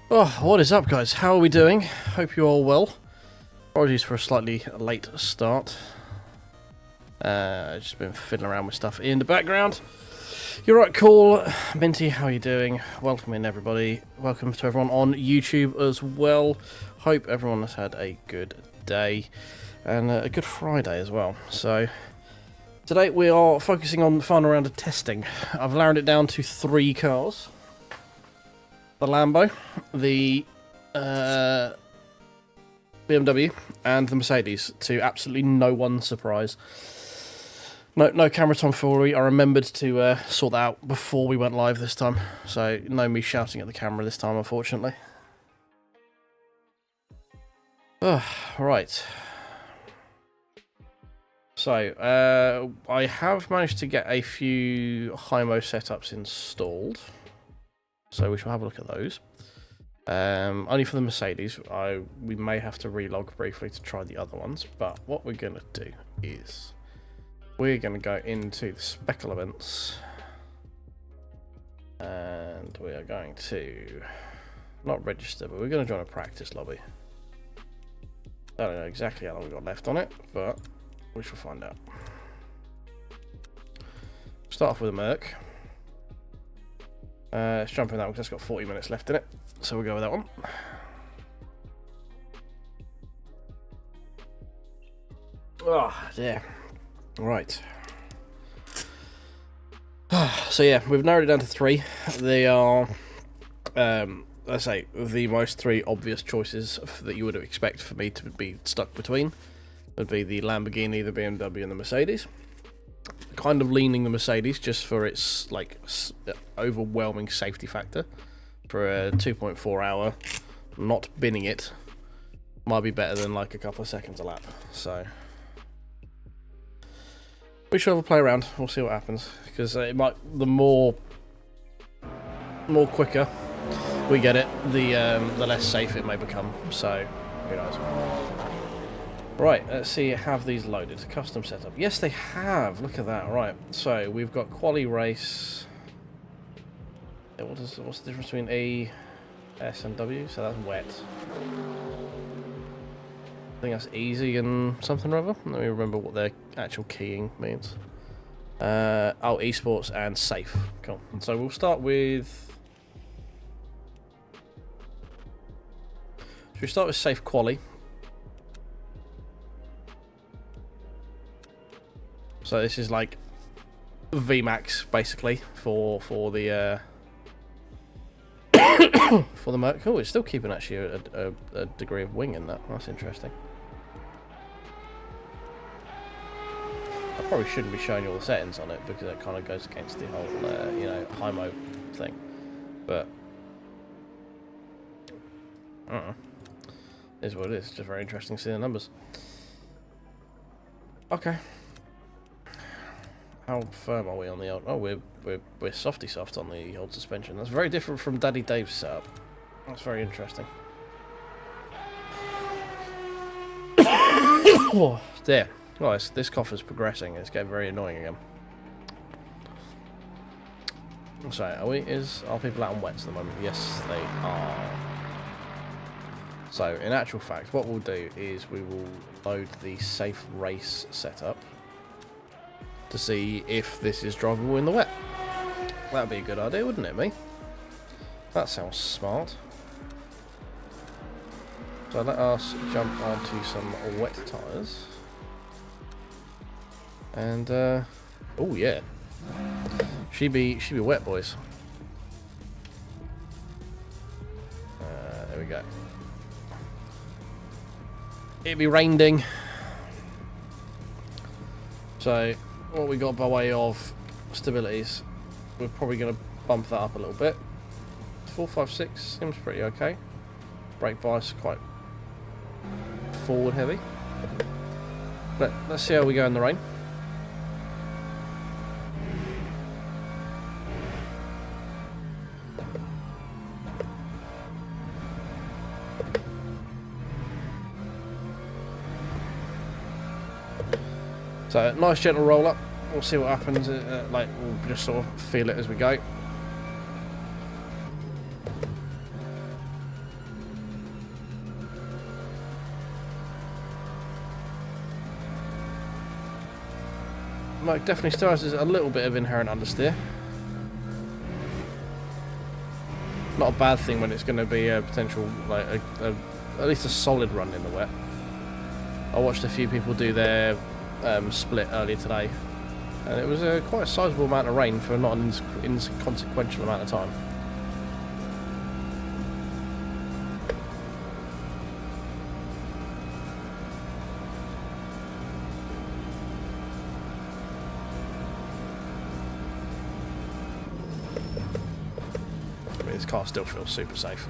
Oh, what is up, guys? How are we doing? Hope you're all well. Apologies for a slightly late start. Just been fiddling around with stuff in the background. You're right, cool. Minty, how are you doing? Welcome in, everybody. Welcome to everyone on YouTube as well. Hope everyone has had a good day and a good Friday as well. So today we are focusing on the final round of testing. I've narrowed it down to 3 cars. The Lambo, the BMW, and the Mercedes, to absolutely no one's surprise. No camera tomfoolery. I remembered to sort that out before we went live this time, so no me shouting at the camera this time, unfortunately. Right. So, I have managed to get a few HIMO setups installed. So we shall have a look at those. Only for the Mercedes. We may have to relog briefly to try the other ones. But what we're going to do is we're going to go into the spec elements. And we are going to not register, but we're going to join a practice lobby. I don't know exactly how long we've got left on it, but we shall find out. Start off with a Merc. Let's jump in that one because it's got 40 minutes left in it, so we'll go with that one. Oh, yeah. Right. So yeah, we've narrowed it down to 3. They are, let's say, the most 3 obvious choices that you would expect for me to be stuck between. Would be the Lamborghini, the BMW, and the Mercedes. Kind of leaning the Mercedes just for its like overwhelming safety factor. For a 2.4 hour, not binning it might be better than like a couple of seconds a lap. So we should have a play around. We'll see what happens, because it might, the more quicker we get it, the less safe it may become. So who knows. Right, let's see, have these loaded. Custom setup. Yes, they have. Look at that. Right, so we've got quali race. What's the difference between A, S, and W? So that's wet. I think that's easy and something or other. Let me remember what their actual keying means. Oh, esports and safe. Cool. And so we'll start with... Should we start with safe quali? So this is like VMAX basically for the for the Merc. Oh, it's still keeping actually a degree of wing in that. That's interesting. I probably shouldn't be showing you all the settings on it because it kind of goes against the whole you know, HIMO thing. But I don't know. It is what it is. It's just very interesting seeing the numbers. Okay. How firm are we on the old... Oh, we're softy soft on the old suspension. That's very different from Daddy Dave's setup. That's very interesting. Oh, there. Oh, this cough is progressing. It's getting very annoying again. So, are people out on wets at the moment? Yes, they are. So, in actual fact, what we'll do is we will load the safe race setup to see if this is drivable in the wet. That'd be a good idea, wouldn't it, me? That sounds smart. So let us jump onto some wet tyres. And, oh yeah. She be wet, boys. There we go. It'd be raining. So what we got by way of stabilities, we're probably going to bump that up a little bit. 456 seems pretty okay. Brake bias quite forward heavy. But let's see how we go in the rain. So nice gentle roll up. We'll see what happens. Like we'll just sort of feel it as we go. Merc definitely still has a little bit of inherent understeer. Not a bad thing when it's going to be a potential, like at least a solid run in the wet. I watched a few people do their split earlier today, and it was quite a sizable amount of rain for not an inconsequential amount of time. This car still feels super safe.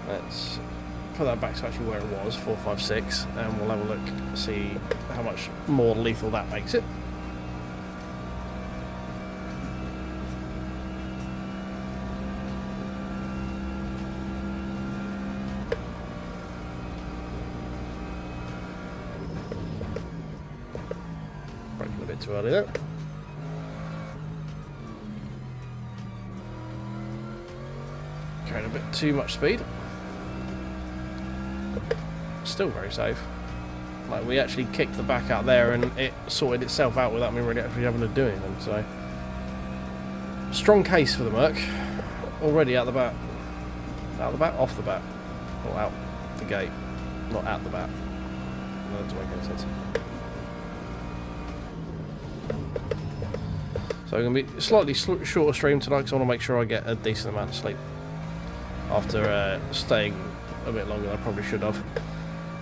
Let's put that back to actually where it was, 456, and we'll have a look, see how much more lethal that makes it. Too early there. Carrying a bit too much speed. Still very safe. Like, we actually kicked the back out there and it sorted itself out without me really actually having to do anything, so strong case for the Merc. Already out the bat. Out the bat? Off the bat. Or out the gate. Not at the bat. That doesn't make any sense. So I'm going to be slightly shorter stream tonight because I want to make sure I get a decent amount of sleep after staying a bit longer than I probably should have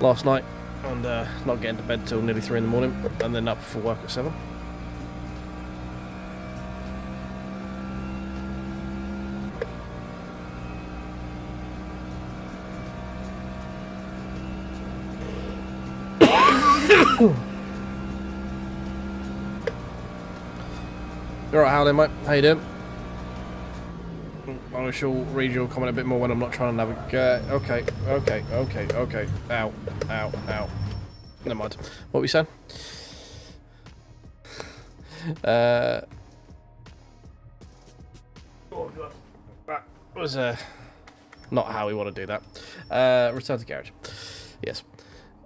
last night and not getting to bed till nearly 3 in the morning and then up for work at 7. Alright, Howlin', mate. How you doing? I shall read your comment a bit more when I'm not trying to navigate. Okay. Ow. Never mind. What were you saying? Oh god. That was not how we want to do that. Return to garage. Yes.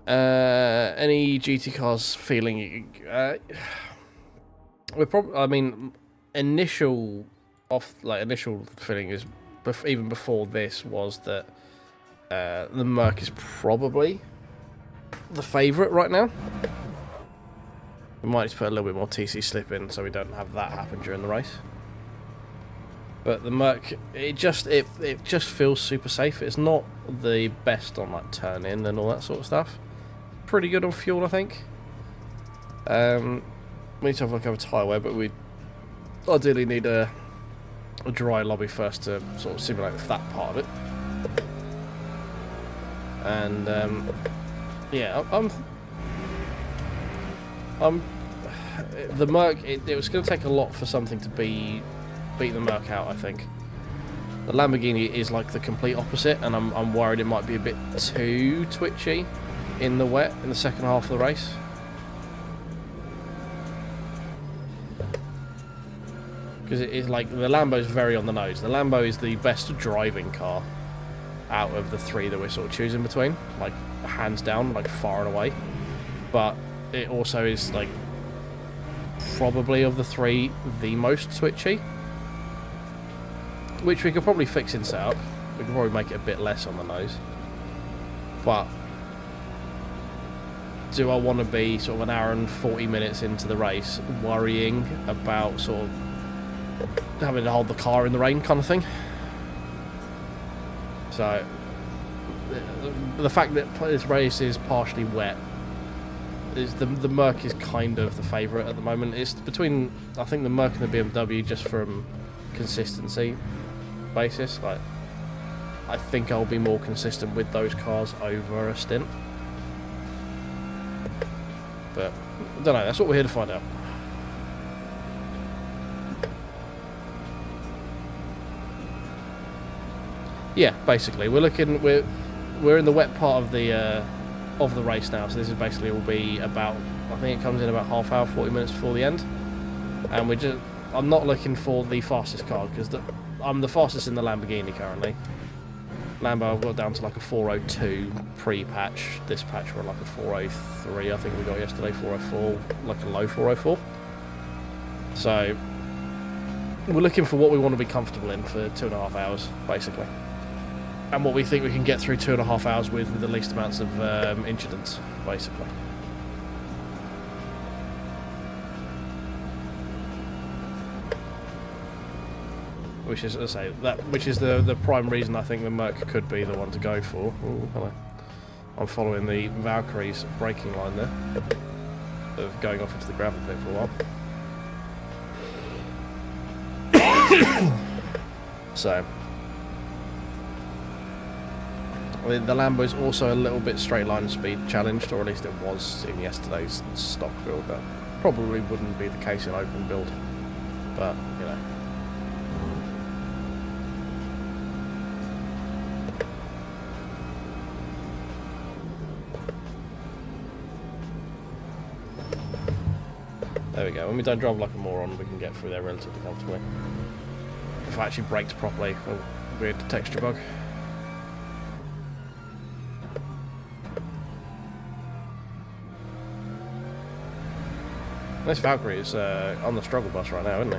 Any GT cars feeling... we're probably, I mean, initial feeling is even before this was that the Merc is probably the favourite right now. We might just put a little bit more TC slip in so we don't have that happen during the race. But the Merc, it just feels super safe. It's not the best on like turn in and all that sort of stuff. Pretty good on fuel, I think. We need to have a look over tyre wear, but we ideally need a dry lobby first to sort of simulate that part of it. And yeah, I'm the Merc. It was going to take a lot for something to beat the Merc out, I think. The Lamborghini is like the complete opposite, and I'm worried it might be a bit too twitchy in the wet in the second half of the race. Because it is like, the Lambo's very on the nose. The Lambo is the best driving car out of the three that we're sort of choosing between. Like, hands down, like far and away. But it also is like, probably of the three, the most twitchy. Which we could probably fix in setup. We could probably make it a bit less on the nose. But do I want to be sort of an hour and 40 minutes into the race worrying about sort of having to hold the car in the rain kind of thing? So the fact that this race is partially wet is the Merc is kind of the favourite at the moment. It's between, I think, the Merc and the BMW just from consistency basis. Like, I think I'll be more consistent with those cars over a stint. But I don't know, that's what we're here to find out. Yeah, basically, we're in the wet part of the race now. So this is basically will be about, I think it comes in about half hour, 40 minutes before the end, and I'm not looking for the fastest car, because I'm the fastest in the Lamborghini currently. Lambo, I've got down to like a 402 pre-patch. This patch we're like a 403, I think we got yesterday, 404, like a low 404. So, we're looking for what we want to be comfortable in for 2.5 hours, basically. And what we think we can get through 2.5 hours with the least amounts of incidents, basically. Which is, as I say, which is the prime reason I think the Merc could be the one to go for. Ooh, hello. I'm following the Valkyrie's braking line there, of going off into the gravel pit for a while. So, the Lambo is also a little bit straight line speed challenged, or at least it was in yesterday's stock build. That probably wouldn't be the case in open build, but you know. There we go. When we don't drive like a moron, we can get through there relatively comfortably. If I actually braked properly. Oh, weird texture bug. This Valkyrie is on the struggle bus right now, isn't he?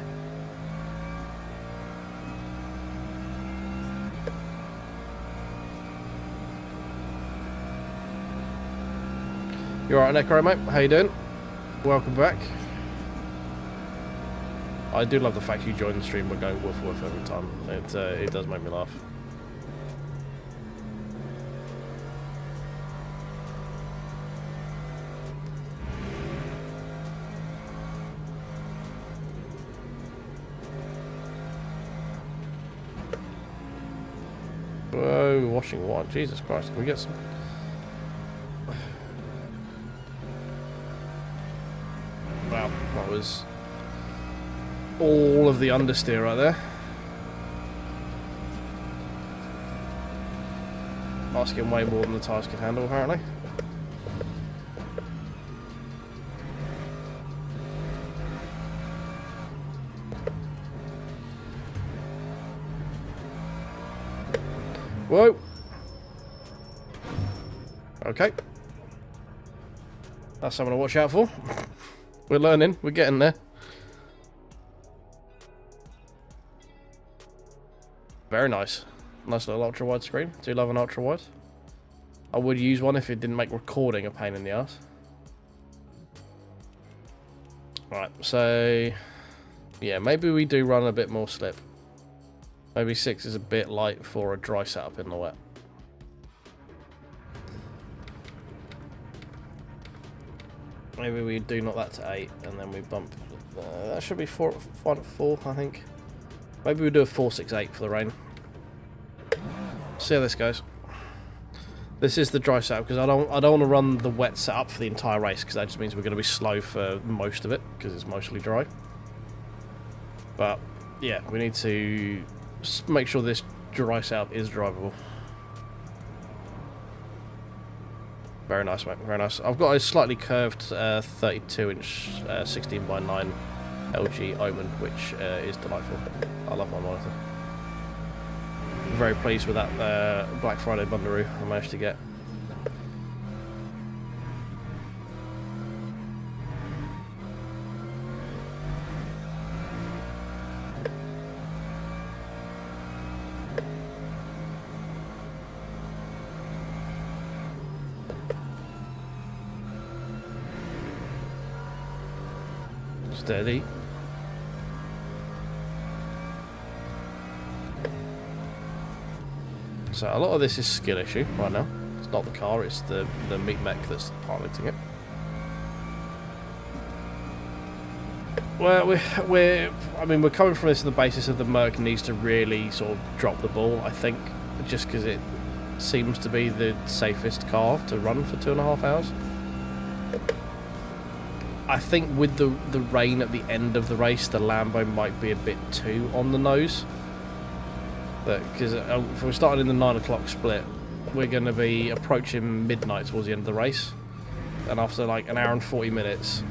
You alright, Necro, mate? How you doing? Welcome back. I do love the fact you join the stream by going woof woof every time. It does make me laugh. Whoa, washing what? Jesus Christ, can we get some... Wow, that was all of the understeer right there. Asking way more than the tyres can handle, apparently. Whoa! Okay. That's something to watch out for. We're learning, we're getting there. Very nice. Nice little ultra wide screen. Do love an ultra wide. I would use one if it didn't make recording a pain in the ass. Right, so yeah, maybe we do run a bit more slip. Maybe 6 is a bit light for a dry setup in the wet. Maybe we do knock that to 8 and then we bump. That should be 4, I think. Maybe we do a 4-6-8 for the rain. See how this goes. This is the dry setup because I don't want to run the wet setup for the entire race because that just means we're going to be slow for most of it because it's mostly dry. But yeah, we need to make sure this dry setup is drivable. Very nice, mate. Very nice. I've got a slightly curved 32-inch 16:9 LG Omen, which is delightful. I love my monitor. Very pleased with that Black Friday Bundaroo I managed to get. Steady. So a lot of this is skill issue right now. It's not the car, it's the meat mech that's piloting it. Well, we're coming from this on the basis of the Merc needs to really sort of drop the ball, I think, just because it seems to be the safest car to run for 2.5 hours. I think with the rain at the end of the race, the Lambo might be a bit too on the nose. Because if we're starting in the 9 o'clock split, we're going to be approaching midnight towards the end of the race. And after like an hour and 40 minutes,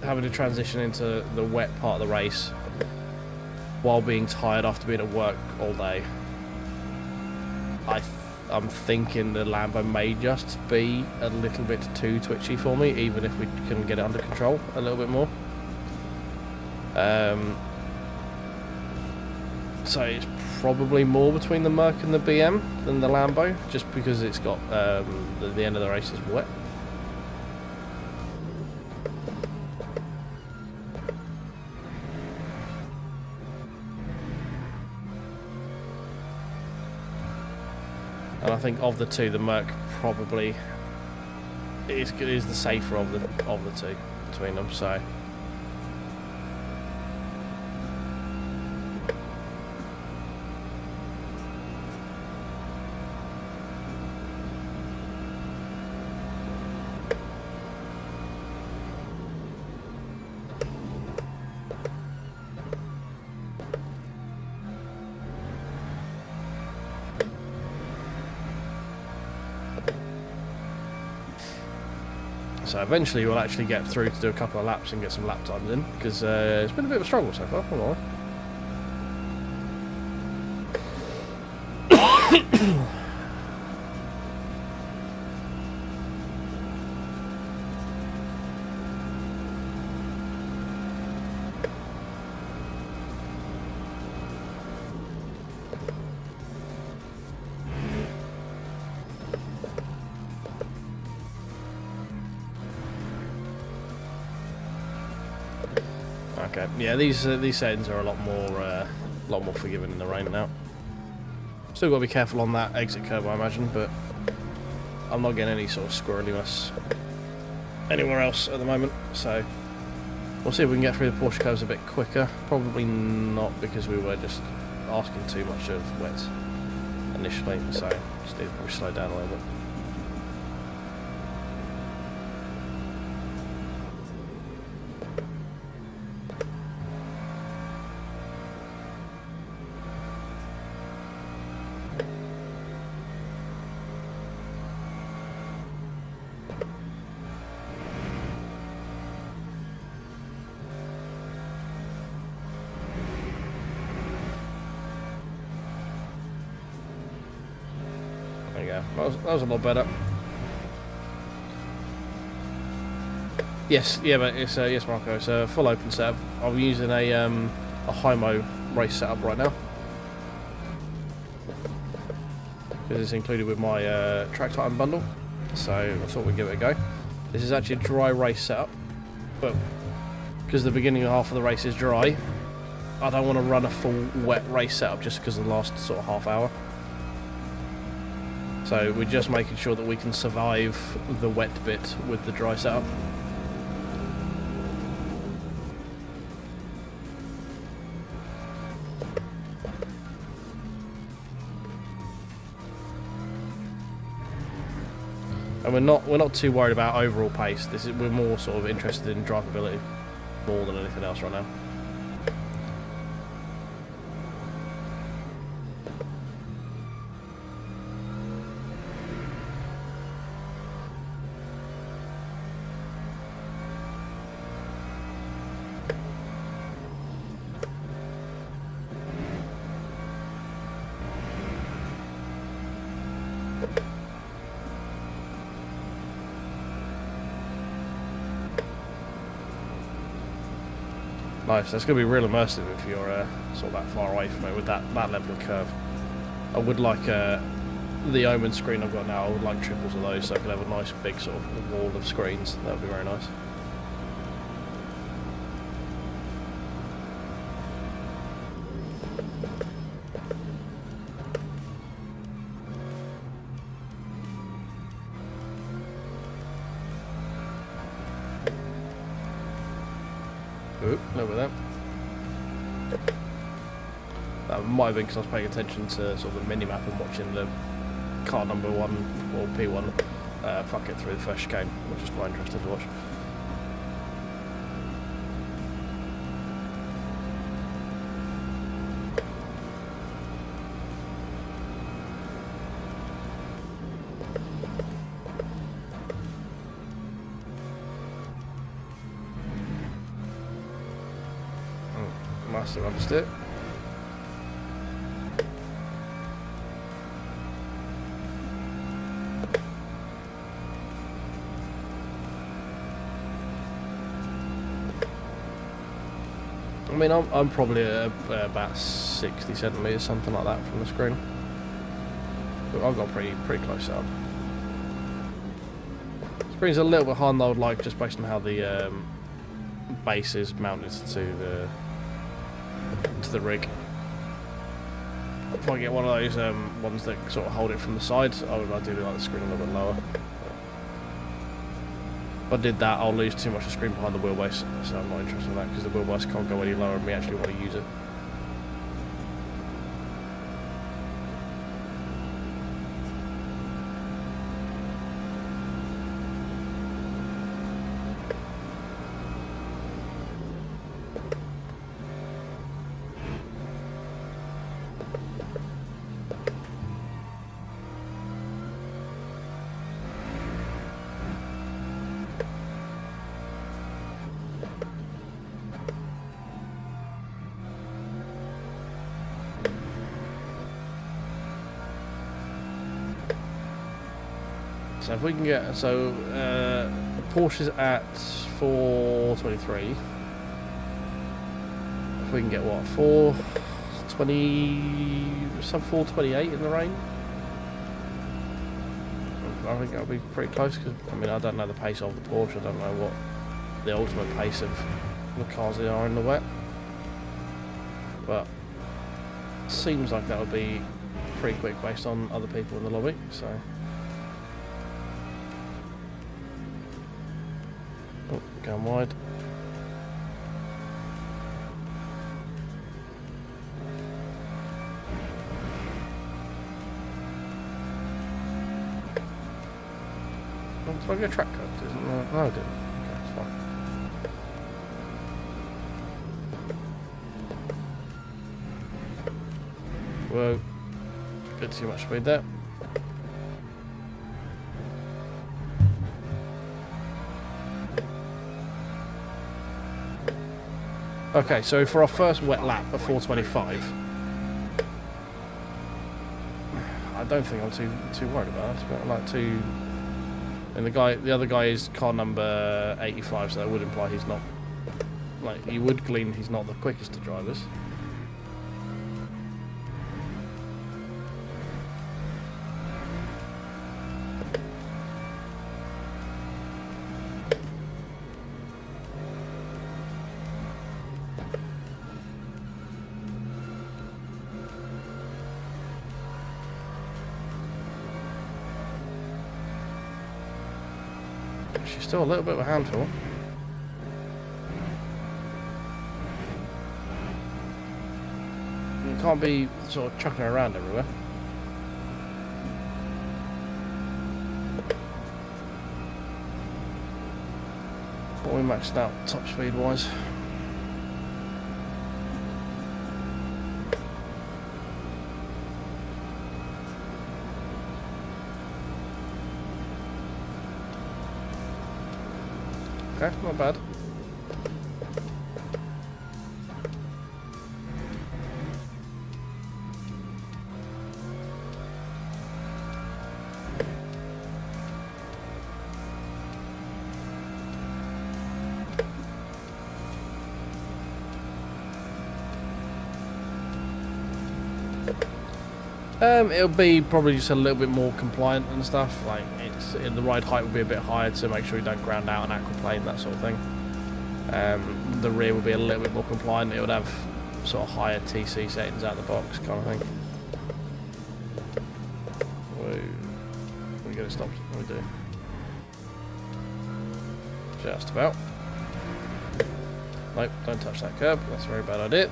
having to transition into the wet part of the race, while being tired after being at work all day. I'm thinking the Lambo may just be a little bit too twitchy for me, even if we can get it under control a little bit more. So it's probably more between the Merc and the BM than the Lambo, just because it's got the end of the race is wet. And I think of the two, the Merc probably is the safer of the two between them. So. So eventually we'll actually get through to do a couple of laps and get some lap times in, because it's been a bit of a struggle so far, hold on. Okay, yeah, these settings are a lot more forgiving in the rain now. Still got to be careful on that exit curve, I imagine, but I'm not getting any sort of squirreliness anywhere else at the moment. So we'll see if we can get through the Porsche curves a bit quicker. Probably not, because we were just asking too much of wet initially. So just need to probably slow down a little bit. That was a lot better. Yes, yeah, but it's yes, Marco. It's a full open setup. I'm using a high-mo race setup right now because it's included with my track Titan bundle. So I thought we'd give it a go. This is actually a dry race setup, but because the beginning half of the race is dry, I don't want to run a full wet race setup just because of the last sort of half hour. So we're just making sure that we can survive the wet bit with the dry setup. And we're not too worried about overall pace. We're more sort of interested in drivability more than anything else right now. Nice, that's going to be real immersive if you're sort of that far away from it with that level of curve. I would like the Omen screen I've got now, I would like triples of those so I could have a nice big sort of wall of screens. That would be very nice. Oop, no with that. That might have been because I was paying attention to sort of the mini-map and watching the car number 1 or P1 fuck it through the first chicane, which is quite interesting to watch. Must have understood. mean, I'm probably about 60 centimeters, something like that, from the screen. But I've got pretty close up. Screen's a little bit higher than I would like, just based on how the base is mounted to the rig. If I get one of those ones that sort of hold it from the side, I do like the screen a little bit lower. If I did that, I'll lose too much of the screen behind the wheelbase, so I'm not interested in that because the wheelbase can't go any lower and we actually want to use it. So if we can get, Porsche's at 423. If we can get what, 420, sub 428 in the rain, I think that'll be pretty close. Because I mean, I don't know the pace of the Porsche. I don't know what the ultimate pace of the cars they are in the wet, but it seems like that would be pretty quick based on other people in the lobby. So. Oh, going wide. Oh, did I get a track cut? No, I didn't. Okay, it's fine. Whoa. Bit too much speed there. Okay, so for our first wet lap at 425, I don't think I'm too worried about it. But like and the other guy is car number 85, so that would imply he's not, like, you would glean he's not the quickest of drivers. She's still a little bit of a handful. You can't be sort of chucking her around everywhere. What we maxed out top speed wise. Okay, not bad. It'll be probably just a little bit more compliant and stuff. Like the ride height will be a bit higher to make sure you don't ground out an aquaplane, that sort of thing. The rear will be a little bit more compliant. It would have sort of higher TC settings out the box, kind of thing. Whoa. We get it stopped. What do we do? Just about. Nope, don't touch that curb. That's a very bad idea.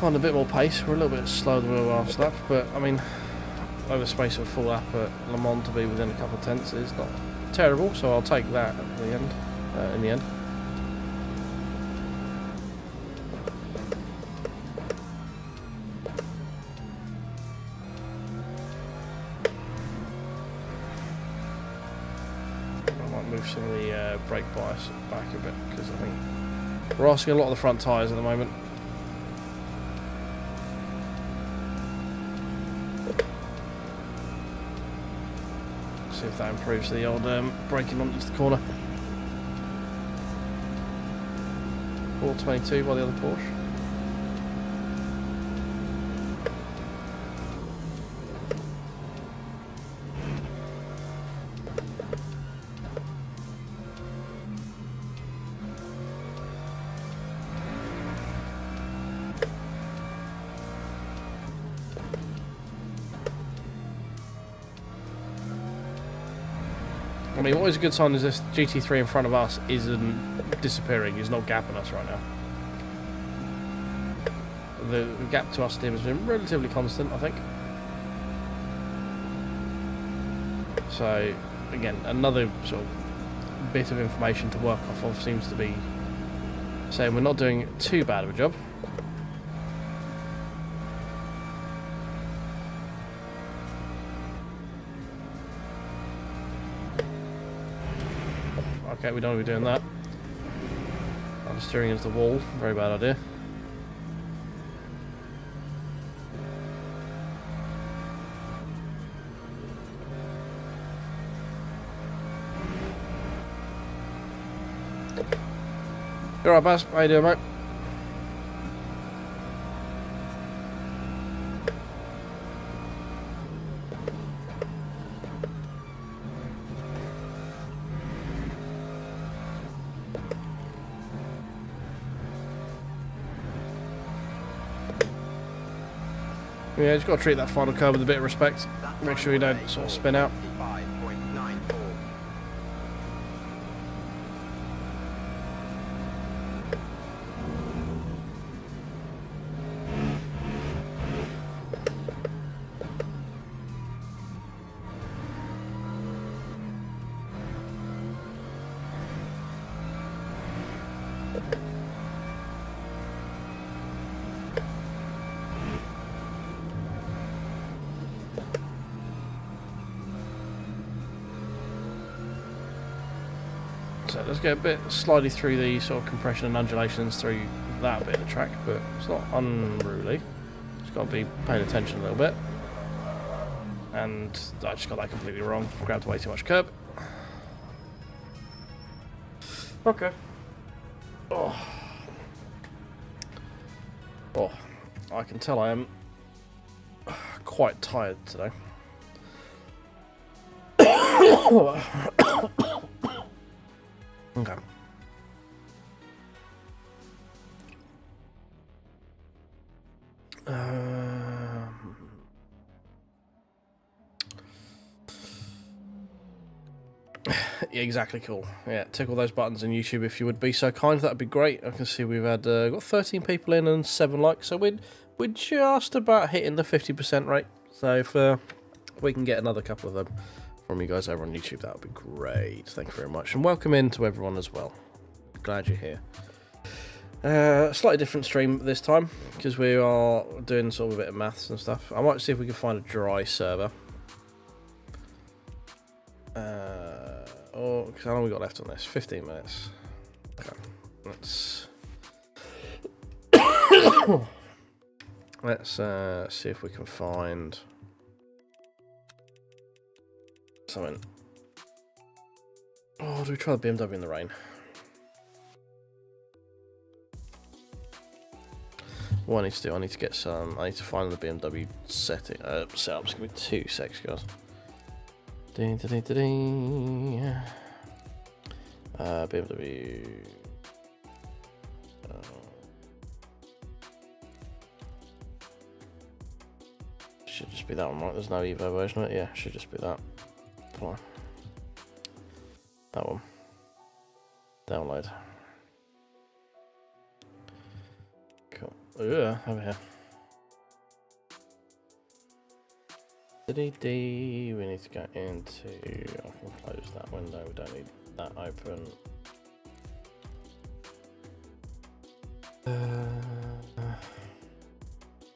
Find a bit more pace. We're a little bit slower than we were last lap, but I mean, over space of a full lap at Le Mans to be within a couple of tenths is not terrible, so I'll take that at the end. In the end. I might move some of the brake bias back a bit because I think we're asking a lot of the front tyres at the moment. See if that improves the old braking onto the corner. 422 by the other Porsche. I mean, what is a good sign is this GT3 in front of us isn't disappearing, he's not gapping us right now. The gap to us and him has been relatively constant, I think. So, again, another sort of bit of information to work off of seems to be saying we're not doing too bad of a job. Okay, we don't want to be doing that. I'm steering into the wall. Very bad idea. You alright, Baz? How you doing, mate? Yeah, just got to treat that final curve with a bit of respect. Make sure you don't sort of spin out. So let's get a bit slightly through the sort of compression and undulations through that bit of the track, but it's not unruly. Just got to be paying attention a little bit. And I just got that completely wrong. Grabbed way too much curb. Okay. Oh, I can tell I am quite tired today. Okay. Yeah, exactly, cool. Yeah, tickle those buttons on YouTube if you would be so kind. That'd be great. I can see we've had got 13 people in and 7 likes, so we're just about hitting the 50% rate. So if we can get another couple of them from you guys over on YouTube, that would be great. Thank you very much, and welcome in to everyone as well. Glad you're here. Slightly different stream this time because we are doing sort of a bit of maths and stuff. I might see if we can find a dry server. Because how long we got left on this? 15 minutes. Okay, let's see if we can find something. Oh, do we try the BMW in the rain? What I need to do, I need to get some. I need to find the BMW setting setup. It's gonna be 2 secs, guys. BMW. Should just be that one, right? There's no Evo version of it. Yeah, should just be that. Apply. That one. Download. Cool. Yeah, over here. We need to go into. I can close that window. We don't need that open.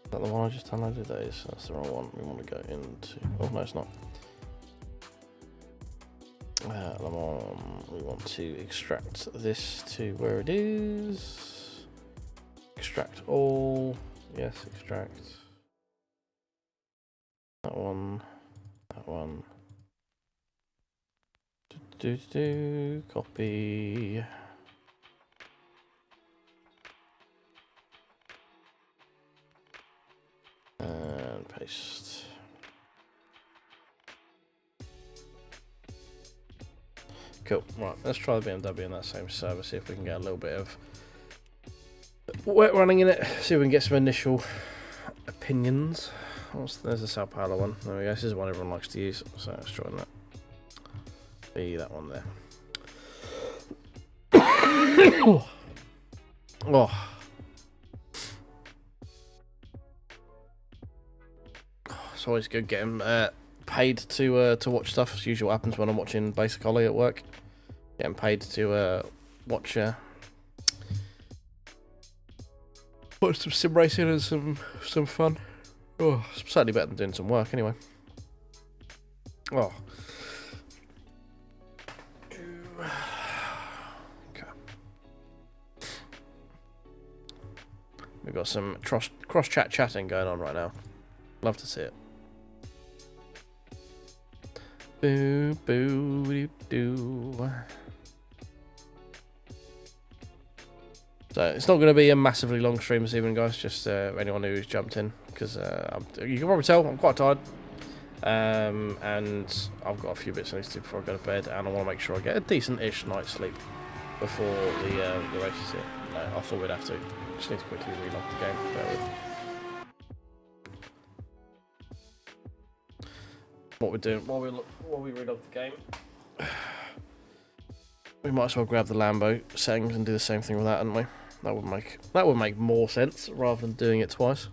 Is that the one I just downloaded? That is. That's the wrong one. We want to go into. Oh no, it's not. We want to extract this to where it is. Extract all. Yes, extract. That one. That one. Copy. And paste. Cool. Right, let's try the BMW in that same server, see if we can get a little bit of wet running in it, see if we can get some initial opinions. There's the Sao Paulo one. There we go. This is one everyone likes to use, so let's join that. Be that one there. Oh. It's always good getting paid to watch stuff. It's usually what happens when I'm watching Basic Ollie at work. Getting paid to watch some sim racing and some fun. Oh, it's certainly better than doing some work anyway. Oh. Okay. We've got some cross chat chatting going on right now. Love to see it. Boo boo doo. So it's not going to be a massively long stream this evening, guys. Just anyone who's jumped in, because you can probably tell I'm quite tired, and I've got a few bits I need to do before I go to bed, and I want to make sure I get a decent-ish night's sleep before the race is here. I thought we'd have to. Just need to quickly relog the game. Bear with. What we're doing while we relog the game, we might as well grab the Lambo settings and do the same thing with that, hadn't we? That would make more sense rather than doing it twice.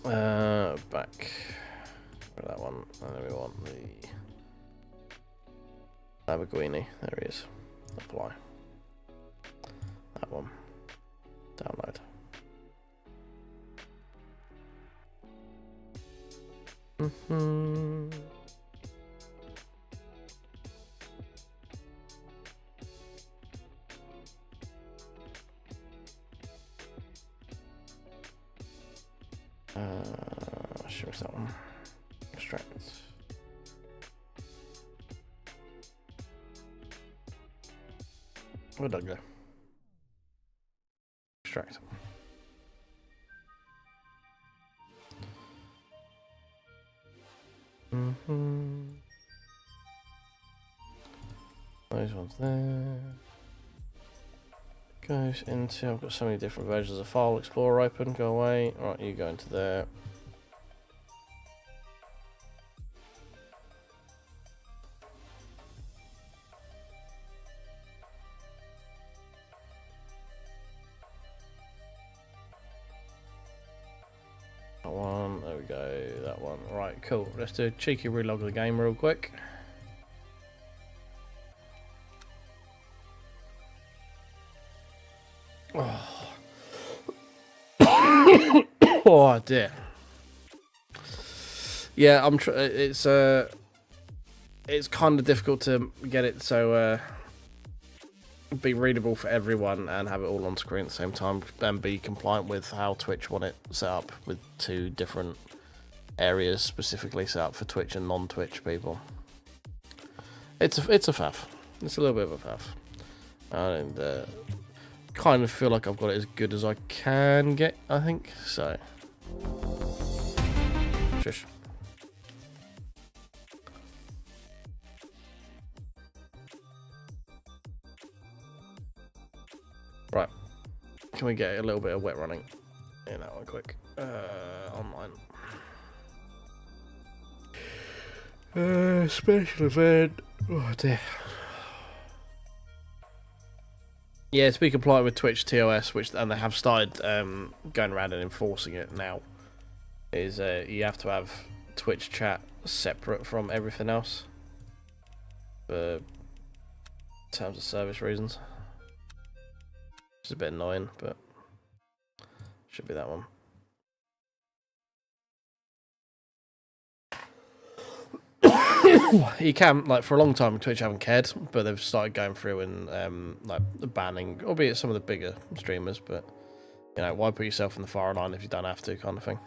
Back for that one, and then we want the Lamborghini. There he is. Apply. That one. Download. Should miss that one. Extract. Where'd that go? Extract. Those ones there. Goes into, I've got so many different versions of File Explorer open, go away. Right, you go into there. That one, there we go, that one. Right, cool. Let's do a cheeky relog of the game real quick. Oh, oh dear. Yeah, it's kind of difficult to get it so be readable for everyone and have it all on screen at the same time and be compliant with how Twitch want it set up, with 2 different areas specifically set up for Twitch and non-Twitch people. It's a faff. It's a little bit of a faff. And kind of feel like I've got it as good as I can get, I think. So, shush. Right, can we get a little bit of wet running in that one quick? Online. Special event. Oh dear. Yeah, to be compliant with Twitch TOS, and they have started going around and enforcing it now, is you have to have Twitch chat separate from everything else for terms of service reasons. Which is a bit annoying, but should be that one. You can, like, for a long time Twitch haven't cared, but they've started going through and like banning, albeit some of the bigger streamers, but you know, why put yourself in the fire line if you don't have to, kind of thing.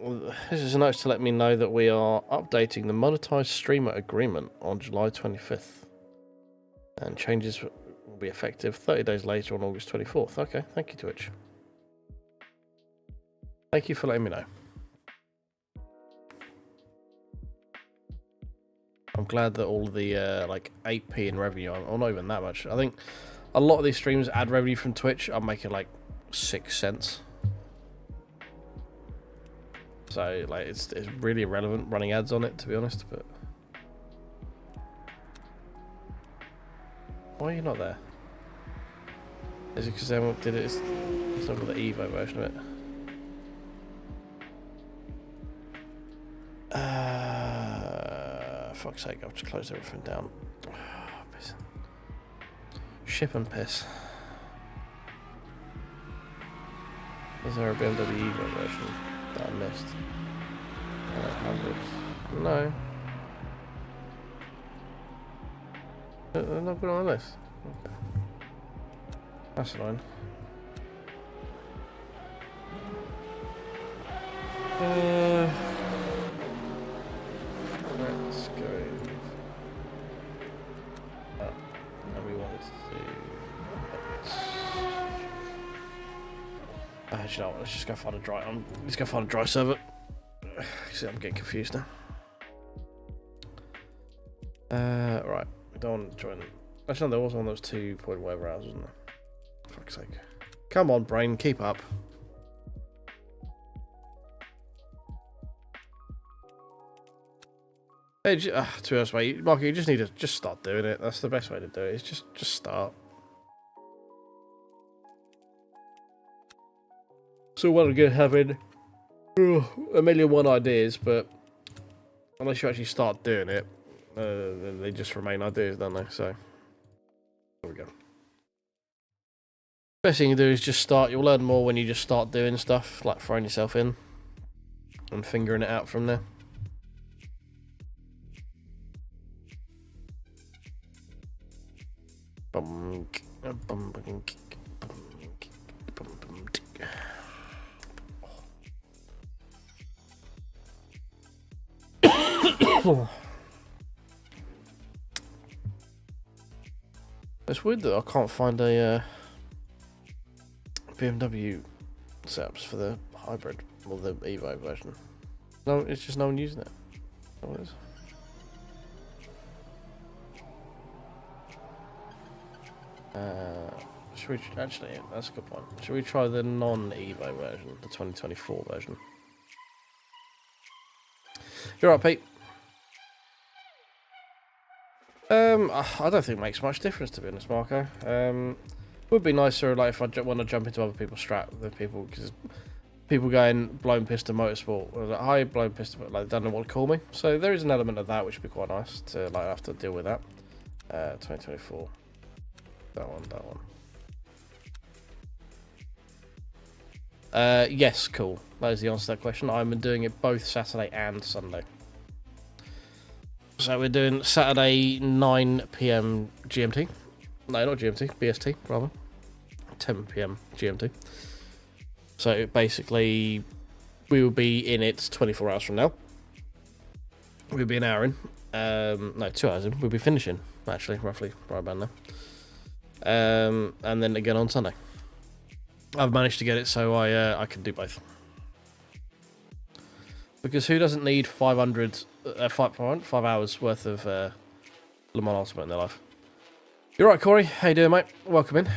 this is a note to let me know that we are updating the monetized streamer agreement on July 25th. And changes will be effective 30 days later on August 24th. Okay, thank you, Twitch. Thank you for letting me know. I'm glad that all the like 8p in revenue, or not even that much. I think a lot of these streams add revenue from Twitch. I'm making like 6 cents. So like it's really irrelevant running ads on it, to be honest. But why are you not there? Is it because they did it? It's not got the Evo version of it. Fuck's sake, I've just closed everything down. Piss. Ship and piss. Is there a BMW Evo version that I missed? No. They're not put on the list. Okay. That's annoying. Let's go. And we wanted to do. Actually, no, let's just go find a dry. Let's go find a dry server. See, I'm getting confused now. Right. We don't want to join. Actually, no, there was one that was 2 point whatever hours, wasn't there? For fuck's sake. Come on, brain, keep up. Hey, to be honest, mate, Mark, you just need to just start doing it. That's the best way to do it. Is just start. So well good having a million one ideas, but unless you actually start doing it, they just remain ideas, don't they? So there we go. Best thing you do is just start. You'll learn more when you just start doing stuff, like throwing yourself in and figuring it out from there. It's weird that I can't find a BMW setups for the hybrid or the Evo version. No, it's just no one using it. That's what it is. Should we actually? That's a good point. Should we try the non-Evo version, the 2024 version? You're right, Pete. I don't think it makes much difference, to be honest, Marco. Would be nicer, like, if I want to jump into other people's strat with people, because people going blown piston motorsport, or like, hi blown piston, but like they don't know what to call me. So there is an element of that which would be quite nice to like have to deal with that. 2024. That one. Yes, cool. That is the answer to that question. I'm doing it both Saturday and Sunday. So we're doing Saturday 9 PM GMT. No, not GMT, BST rather. 10 PM GMT. So basically, we will be in it 24 hours from now. We'll be an hour in. No, 2 hours in. We'll be finishing, actually, roughly, right about now. And then again on Sunday. I've managed to get it so I can do both. Because who doesn't need 5 hours worth of Le Mans Ultimate in their life? You're right, Corey. How you doing, mate? Welcome in.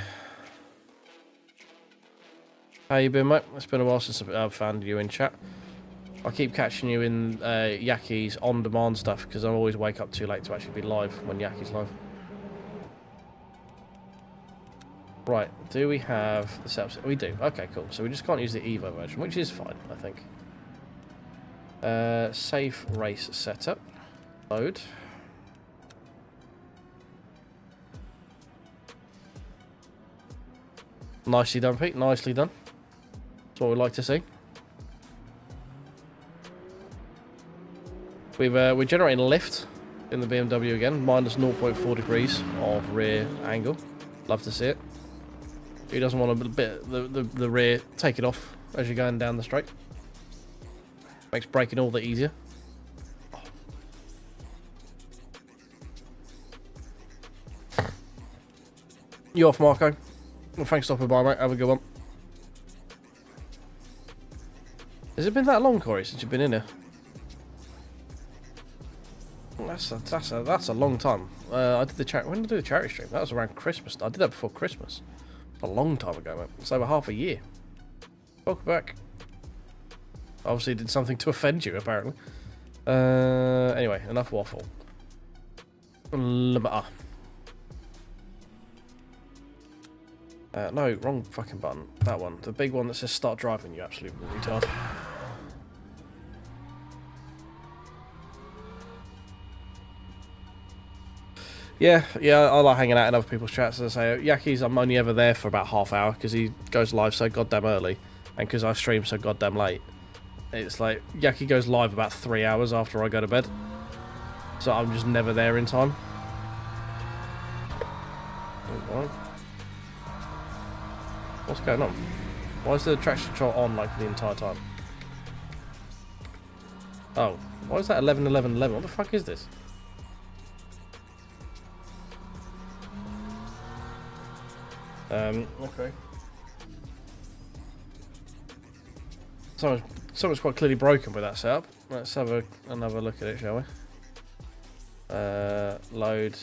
How you been, mate? It's been a while since I've found you in chat. I keep catching you in Yaki's on-demand stuff because I always wake up too late to actually be live when Yaki's live. Right, do we have the setups? We do. Okay, cool. So we just can't use the Evo version, which is fine, I think. Safe race setup. Load. Nicely done, Pete. Nicely done. That's what we like to see. We're generating lift in the BMW again, minus 0.4 degrees of rear angle. Love to see it. Who doesn't want a bit the rear take it off as you're going down the straight? Makes braking all the easier. You off, Marco? Well, thanks for stopping by, mate. Have a good one. Has it been that long, Corey, since you've been in here? That's a long time. I did the when did I do the charity stream? That was around Christmas. I did that before Christmas. A long time ago, mate. It's over half a year. Welcome back. Obviously did something to offend you, apparently. Anyway, enough waffle. No, wrong fucking button. That one. The big one that says start driving, you absolute retard. Yeah, I like hanging out in other people's chats. As I say, Yaki's, I'm only ever there for about half hour because he goes live so goddamn early, and because I stream so goddamn late. It's like Yaki goes live about 3 hours after I go to bed, so I'm just never there in time. What's going on? Why is the traction control on like the entire time? Oh, why is that 11:11:11? What the fuck is this? Okay. Something's quite clearly broken with that setup. Let's have another look at it, shall we? Load.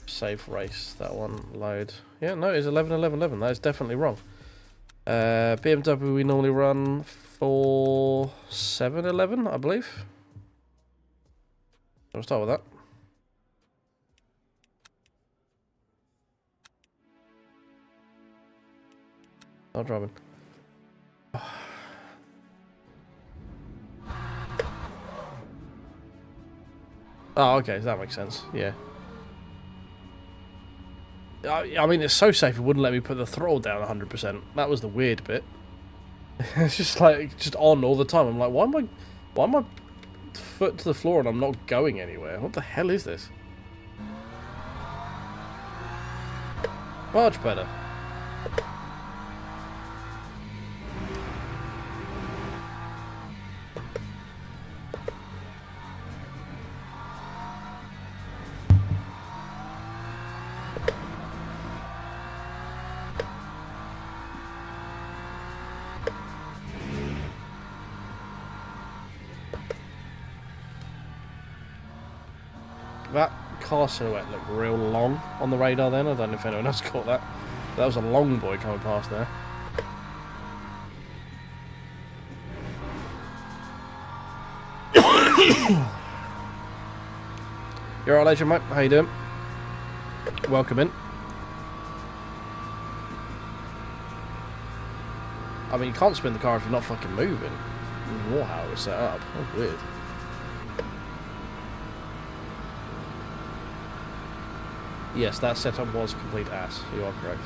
Save race. That one. Load. Yeah, no, it's 11:11:11. That is definitely wrong. BMW we normally run 4:7:11, I believe. I'll start with that. I'm driving. Oh, okay, that makes sense. Yeah. I mean, it's so safe it wouldn't let me put the throttle down 100%. That was the weird bit. It's just like just on all the time. I'm like, why am I foot to the floor and I'm not going anywhere? What the hell is this? Much better. That car silhouette looked real long on the radar then. I don't know if anyone else caught that. That was a long boy coming past there. You're alright, legend, mate? How you doing? Welcome in. I mean, you can't spin the car if you're not fucking moving. War how it was set up. That's weird. Yes, that setup was complete ass. You are correct.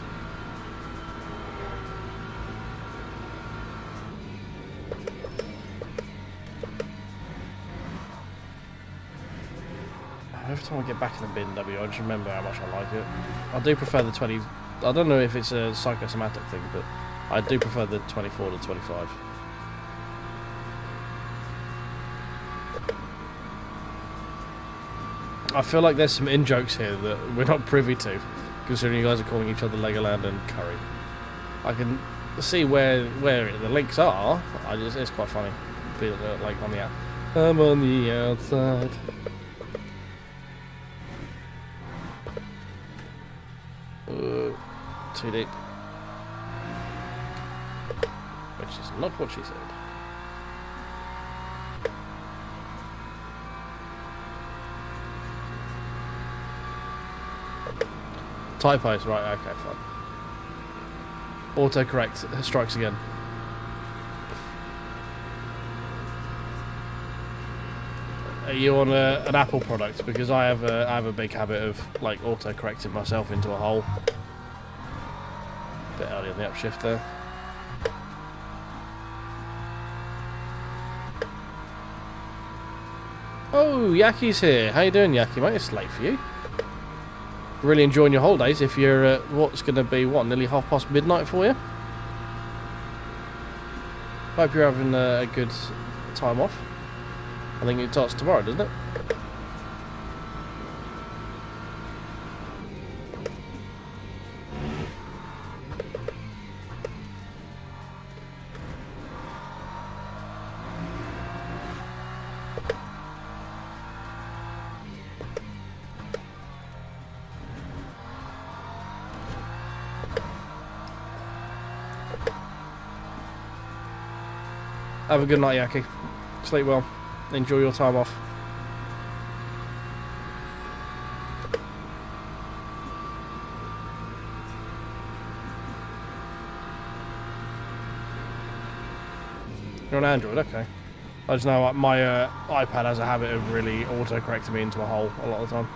Every time I get back in the BMW, I just remember how much I like it. I do prefer the 20... I don't know if it's a psychosomatic thing, but I do prefer the 24 to 25. I feel like there's some in-jokes here that we're not privy to, considering you guys are calling each other Legoland and Curry. I can see where the links are. It's quite funny. Feel like on the out. I'm on the outside. Too deep. Which is not what she said. Typos, right, okay, fine. Autocorrect strikes again. Are you on an Apple product? Because I have a big habit of like auto-correcting myself into a hole. Bit early on the upshift there. Oh, Yaki's here. How you doing, Yaki, mate? It's late for you. Really enjoying your holidays if you're at what's going to be, what, nearly midnight for you? Hope you're having a good time off. I think it starts tomorrow, doesn't it? Have a good night, Yaki. Sleep well. Enjoy your time off. You're on Android, okay. I just know my iPad has a habit of really auto-correcting me into a hole a lot of the time.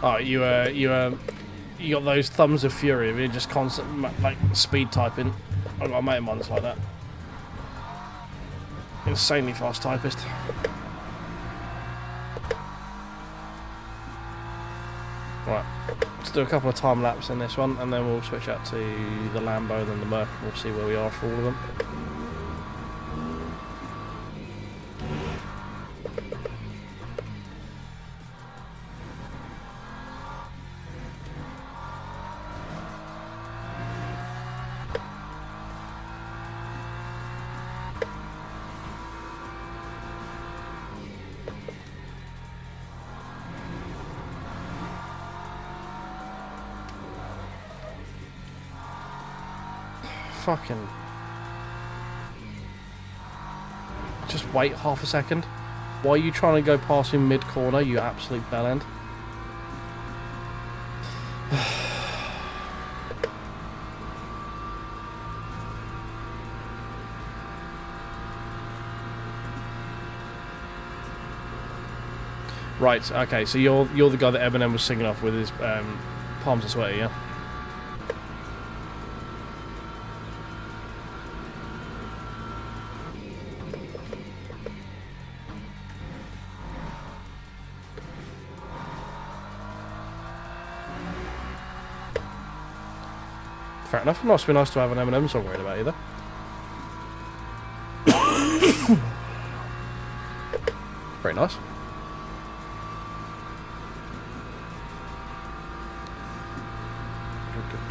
Oh, you got those thumbs of fury. You're just constant like speed typing. I've got a mate of mine that's like that. Insanely fast typist. Right, let's do a couple of time lapse in this one, and then we'll switch out to the Lambo and then the Merc. We'll see where we are for all of them. Fucking... Just wait half a second. Why are you trying to go past me mid-corner, you absolute bellend? Right, okay, so you're the guy that Eminem was singing off with his palms are sweaty, yeah? Fair enough. It must be nice to have an Eminem song written about you, though. Very nice.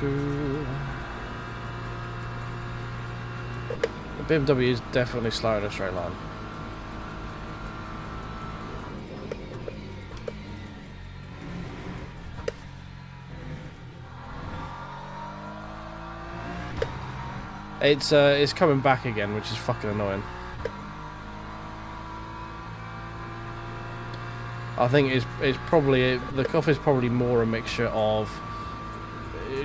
The BMW is definitely slow in a straight line. It's coming back again, which is fucking annoying. I think it's probably the coffee is probably more a mixture of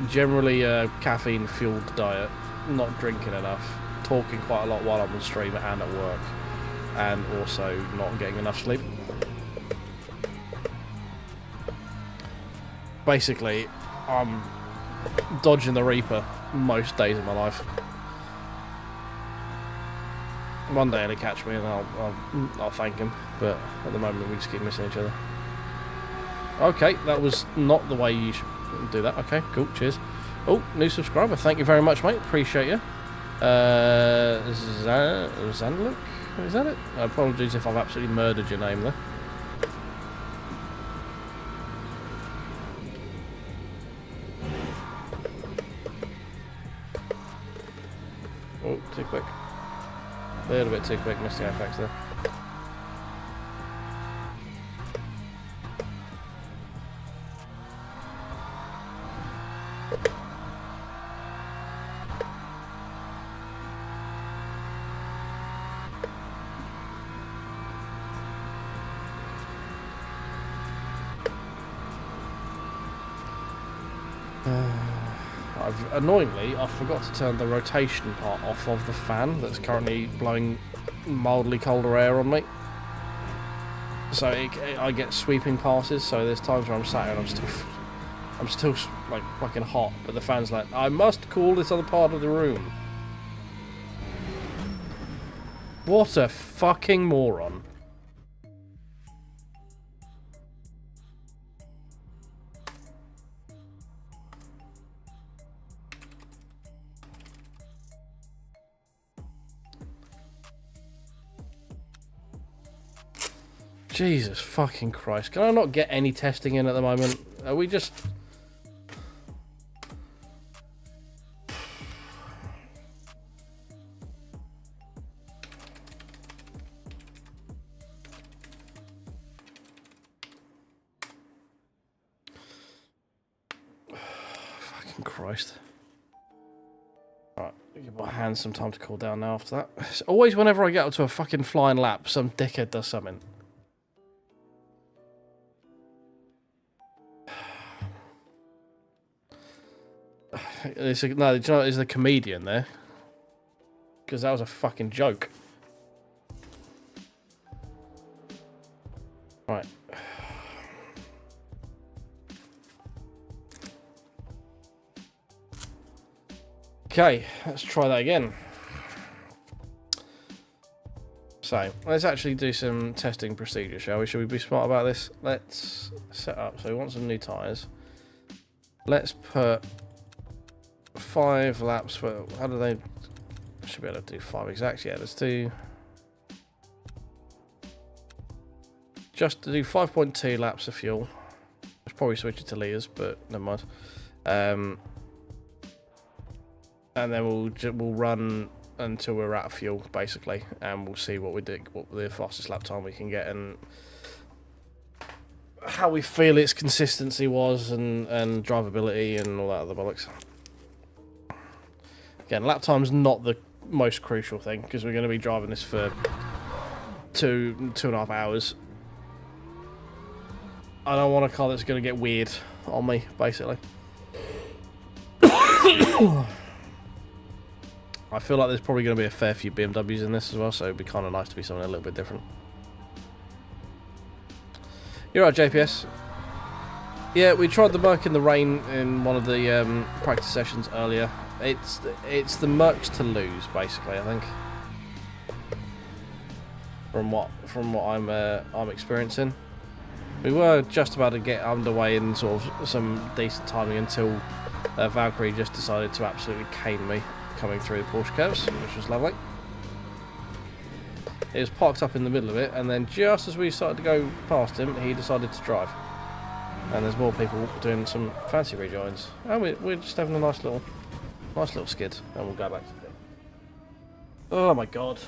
generally a caffeine fueled diet, not drinking enough, talking quite a lot while I'm on stream and at work, and also not getting enough sleep. Basically, I'm dodging the Reaper most days of my life. One day he'll catch me and I'll thank him, but at the moment we just keep missing each other. Okay, that was not the way you should do that. Okay, cool, cheers. Oh, new subscriber, thank you very much, mate, appreciate you. Zanluk? Is that it? Apologies if I've absolutely murdered your name there. Oh, too quick. A little bit too quick, missed the apex there. Annoyingly, I forgot to turn the rotation part off of the fan that's currently blowing mildly colder air on me. So I get sweeping passes. So there's times where I'm sat here and I'm still like fucking hot, but the fan's like, I must cool this other part of the room. What a fucking moron. Jesus fucking Christ. Can I not get any testing in at the moment? Are we just... Fucking Christ. Right, give my hands some time to cool down now after that. It's always whenever I get up to a fucking flying lap, some dickhead does something. No, do you know what, there's a comedian there. Because that was a fucking joke. Right. Okay, let's try that again. So, let's actually do some testing procedure, shall we? Should we be smart about this? Let's set up. So we want some new tyres. Let's put 5 laps for... How do they... I should be able to do 5 exact. Yeah, let's do... Just to do 5.2 laps of fuel. I'll probably switch it to litres, but never mind. And then we'll run until we're out of fuel, basically, and we'll see what we do, what the fastest lap time we can get, and how we feel its consistency was, and drivability, and all that other bollocks. Again, lap time's not the most crucial thing, because we're going to be driving this for 2.5 hours. I don't want a car that's going to get weird on me, basically. I feel like there's probably going to be a fair few BMWs in this as well, so it'd be kind of nice to be something a little bit different. You're right, JPS. Yeah, we tried the Merc in the rain in one of the practice sessions earlier. It's the Mercs to lose, basically, I think. From what I'm experiencing. We were just about to get underway in sort of some decent timing until Valkyrie just decided to absolutely cane me coming through the Porsche curves, which was lovely. It was parked up in the middle of it, and then just as we started to go past him, he decided to drive. And there's more people doing some fancy rejoins, and we're just having a nice little skid, and we'll go back to the thing. Oh my god.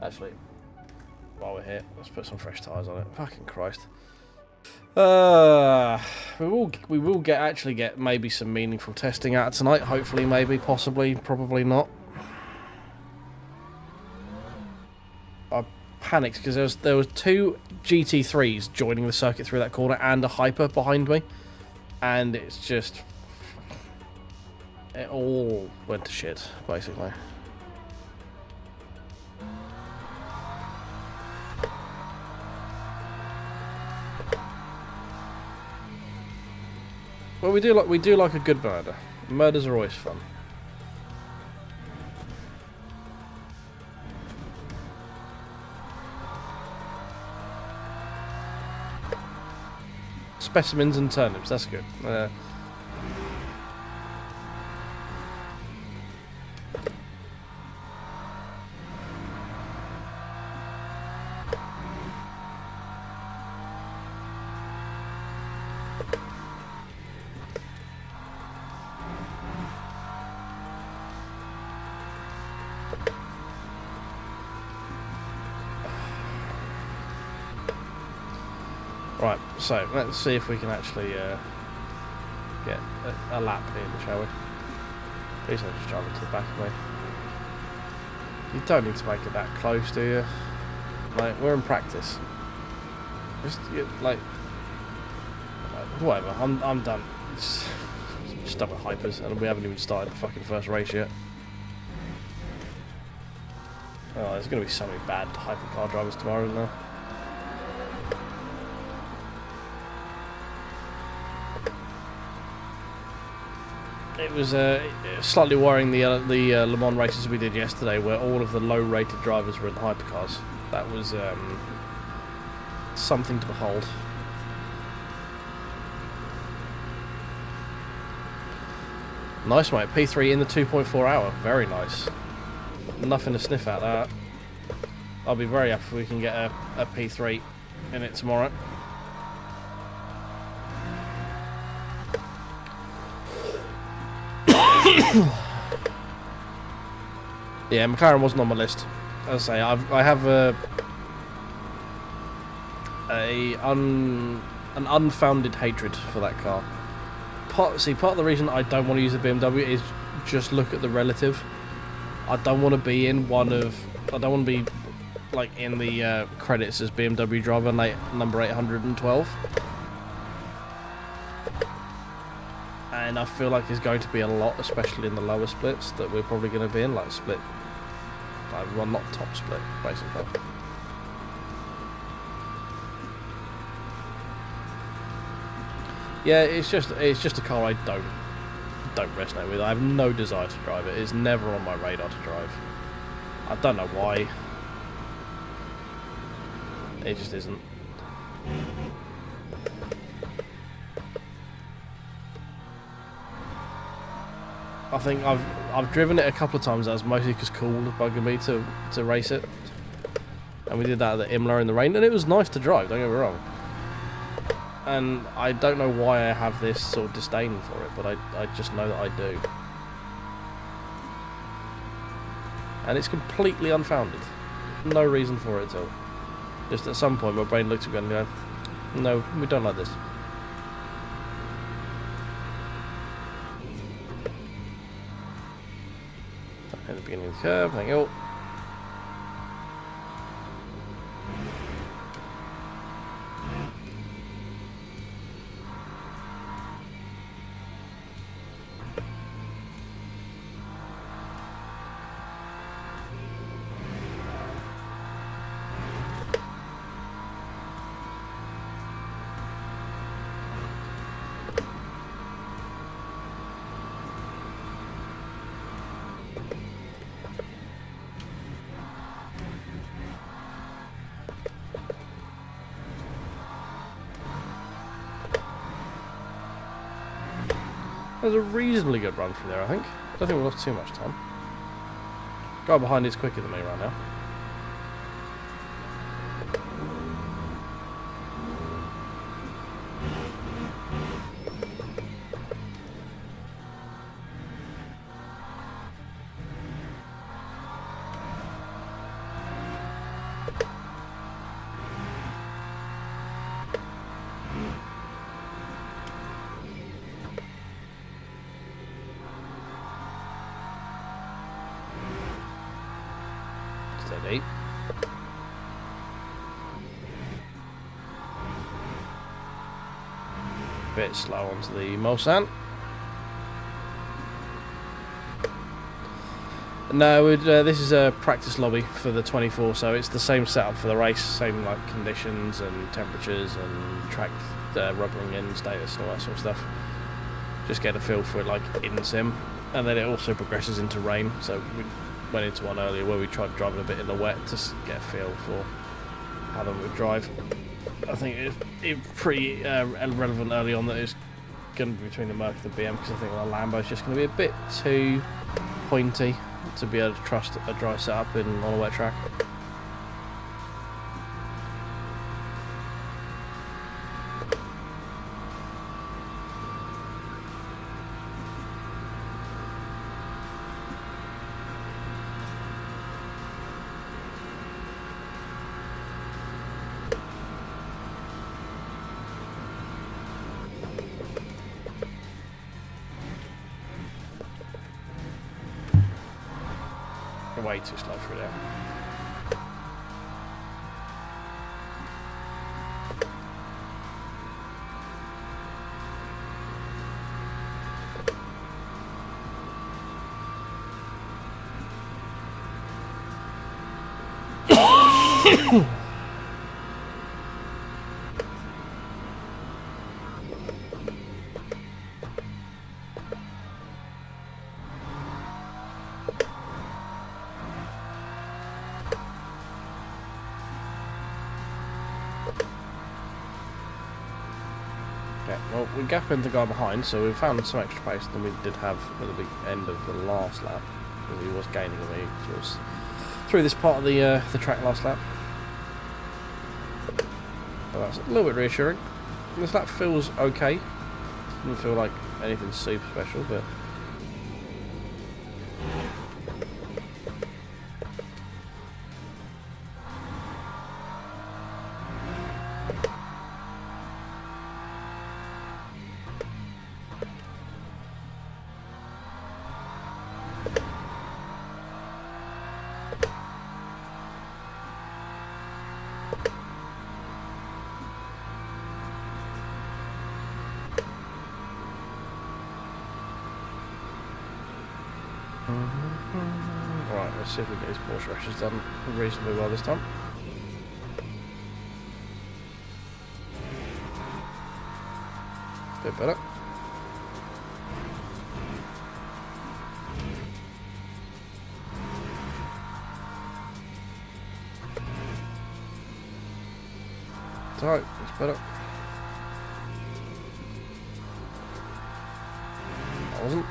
Actually, while we're here, let's put some fresh tyres on it. Fucking Christ. We will actually get maybe some meaningful testing out tonight. Hopefully, maybe, possibly, probably not. I panicked because there was 2 GT3s joining the circuit through that corner and a Hyper behind me, and it's just it all went to shit, basically. Well, we do like a good murder. Murders are always fun. Specimens and turnips, that's good. Right, so let's see if we can actually get a lap in, shall we? Please don't just drive into the back of me. You don't need to make it that close, do you? Like, we're in practice. Just like whatever. I'm done. Just stuck with hypers, and we haven't even started the fucking first race yet. Oh, there's going to be so many bad hypercar drivers tomorrow, isn't there? It was slightly worrying the Le Mans races we did yesterday, where all of the low-rated drivers were in hypercars. That was something to behold. Nice, mate. P3 in the 2.4 hour. Very nice. Nothing to sniff at that. I'll be very happy if we can get a P3 in it tomorrow. Yeah, McLaren wasn't on my list. As I say, I have an unfounded hatred for that car. Part of the reason I don't want to use the BMW is just look at the relative. I don't want to be in I don't want to be like in the credits as BMW driver number 812. And I feel like there's going to be a lot, especially in the lower splits, that we're probably going to be in, like split, well, not top split, basically. Yeah, it's just a car I don't resonate with. I have no desire to drive it. It's never on my radar to drive. I don't know why. It just isn't. I think I've driven it a couple of times. That was mostly because Cool was bugging me to race it, and we did that at the Imola in the rain, and it was nice to drive. Don't get me wrong. And I don't know why I have this sort of disdain for it, but I just know that I do, and it's completely unfounded. No reason for it at all. Just at some point, my brain looks at me and goes, "No, we don't like this." At the beginning of the curve, thank you. That was a reasonably good run from there, I think. I don't think we lost too much time. Guy behind is quicker than me right now. Steady. Bit slow onto the Mulsanne. No, this is a practice lobby for the 24, so it's the same setup for the race, same like conditions and temperatures and track rubbering in status and all that sort of stuff. Just get a feel for it like in sim, and then it also progresses into rain. So we went into one earlier where we tried driving a bit in the wet to get a feel for how they would drive. I think it's pretty relevant early on that it's going to be between the Merc and the BM, because I think the Lambo's just going to be a bit too pointy to be able to trust a dry setup on a wet track. Way too slow through there. Well, we gapping the guy behind, so we found some extra pace than we did have at the big end of the last lap, because he was gaining on me through this part of the track last lap. But that's a little bit reassuring. This lap feels okay. Doesn't feel like anything super special, but right, let's see if we can get these Porsche rushes done reasonably well this time. Bit better. It's alright, it's better. That wasn't.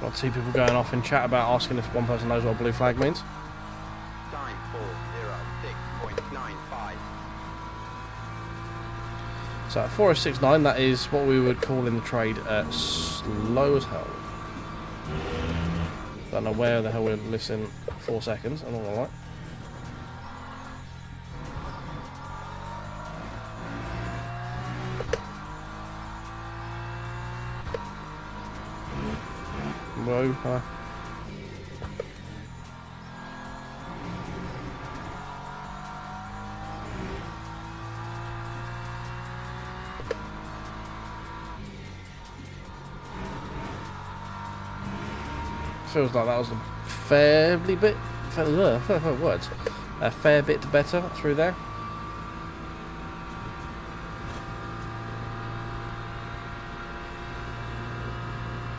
I see people going off in chat about asking if one person knows what a blue flag means. 9406.95. So at 4069, that is what we would call in the trade slow as hell. Don't know where the hell we're listening 4 seconds, I'm not gonna lie. Whoa, feels like that was a fair bit better through there.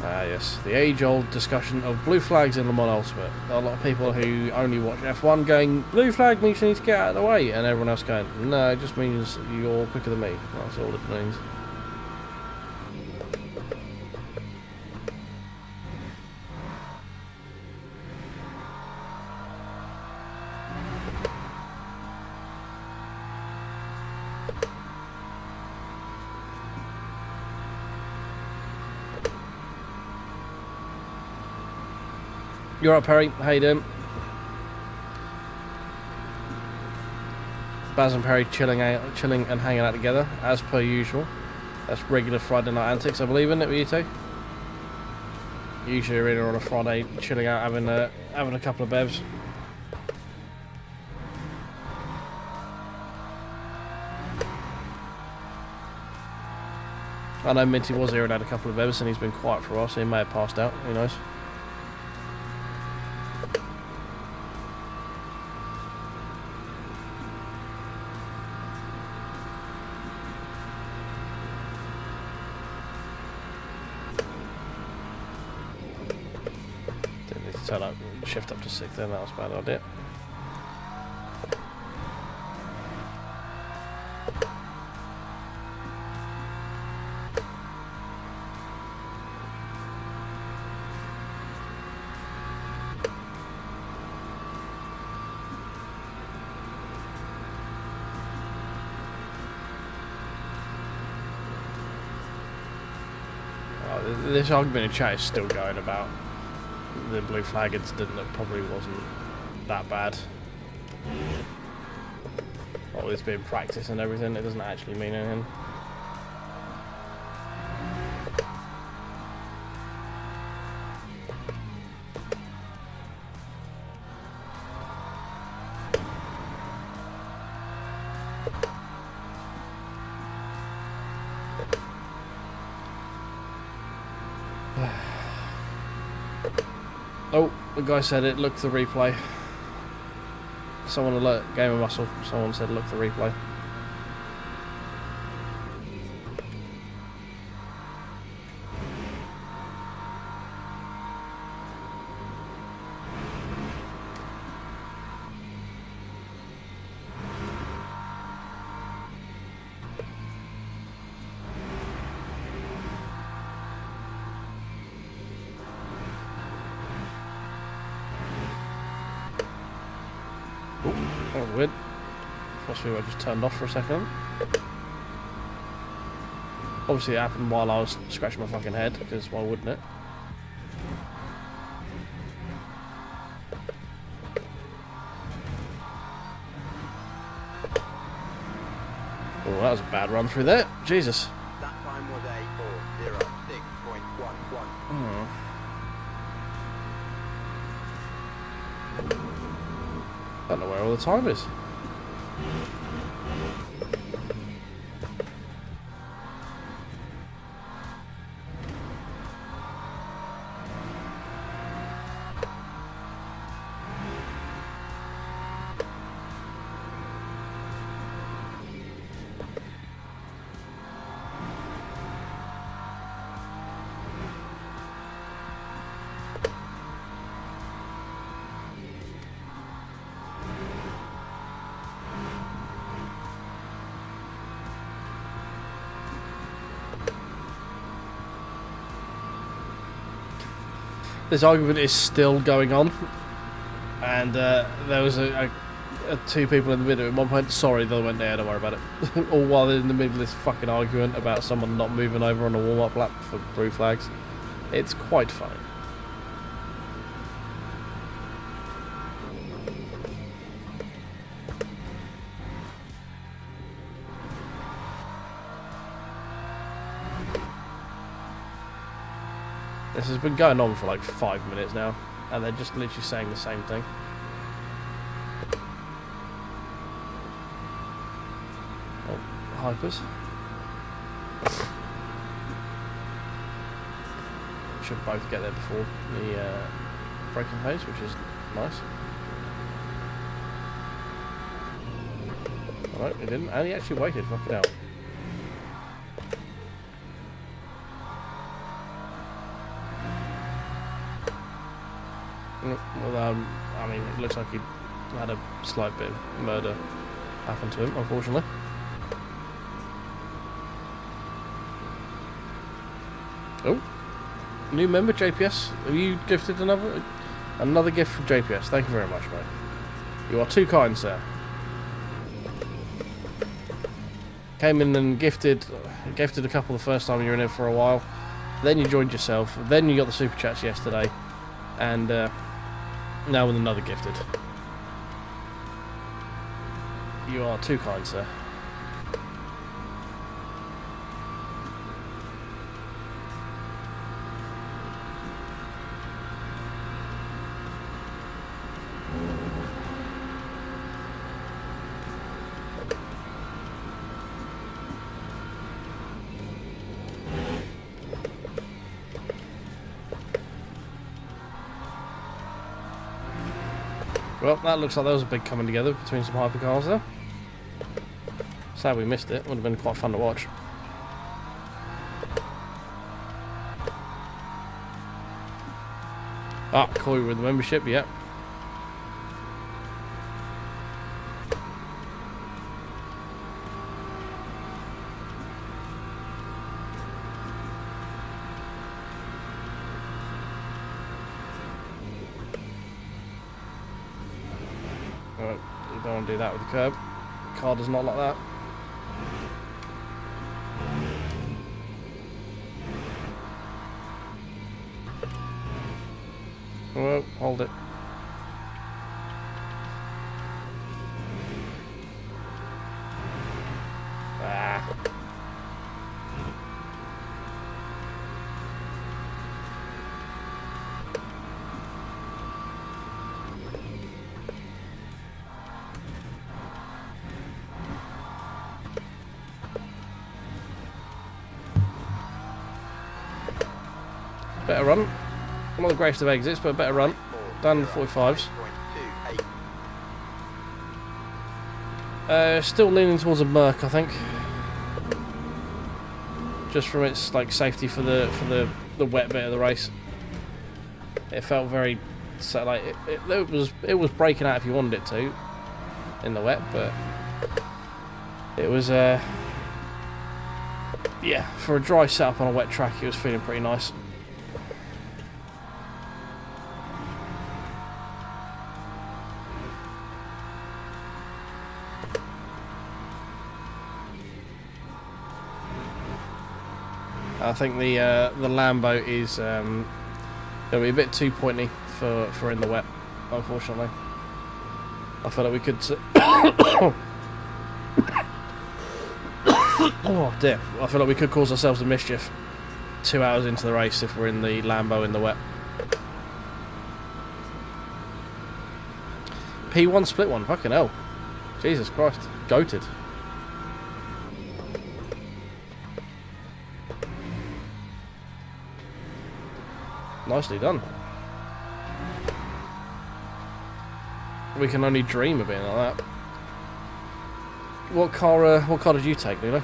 Ah yes, the age-old discussion of blue flags in Le Mans Ultimate. There are a lot of people who only watch F1 going, blue flag means you need to get out of the way, and everyone else going, no, it just means you're quicker than me. That's all it means. You're up, Perry. How you doing? Baz and Perry chilling and hanging out together, as per usual. That's regular Friday night antics, I believe, isn't it, with you two? Usually you're in on a Friday, chilling out, having a couple of bevs. I know Minty was here and had a couple of bevs, and he's been quiet for a while, so he may have passed out. Who knows? Shift up to 6 then, that was a bad idea. This argument in chat is still going about the blue flag incident that probably wasn't that bad. All this being practice and everything, it doesn't actually mean anything. Oh, the guy said it. Look the replay. Someone alert Game of Muscle. Someone said look the replay. That was weird. Possibly I just turned off for a second. Obviously it happened while I was scratching my fucking head, because why wouldn't it? Oh, that was a bad run through there. Jesus. That time was a 406.11. Don't know where all the time is. This argument is still going on, and there was two people in the middle. One went sorry, the other went there. Don't worry about it. All while they're in the middle of this fucking argument about someone not moving over on a warm-up lap for blue flags. It's quite funny. This has been going on for like 5 minutes now, and they're just literally saying the same thing. Oh, hypers. Should both get there before the braking pace, which is nice. Alright, he didn't, and he actually waited, fuck it out. Well, I mean, it looks like he had a slight bit of murder happen to him, unfortunately. Oh, new member, JPS. Have you gifted another gift from JPS? Thank you very much, mate. You are too kind, sir. Came in and gifted a couple the first time you were in it for a while. Then you joined yourself. Then you got the super chats yesterday, and now with another gifted. You are too kind, sir. Well, that looks like there was a big coming together between some hypercars there. Sad we missed it. Would have been quite fun to watch. Ah, Corey with the membership, yep. Alright, you don't want to do that with the curb. The car does not like that. Well, hold it. Ah. Better run. Not the greatest of exits, but a better run. Down the 45s. Still leaning towards a Merc, I think. Just from its like safety for the wet bit of the race. It felt very so like it was braking out if you wanted it to in the wet, but it was yeah, for a dry setup on a wet track, it was feeling pretty nice. I think the Lambo is going to be a bit too pointy for in the wet, unfortunately. I feel like we could... oh dear. I feel like we could cause ourselves a mischief 2 hours into the race if we're in the Lambo in the wet. P1 split one, fucking hell. Jesus Christ. Goated. Nicely done. We can only dream of being like that. What car did you take, Nuno?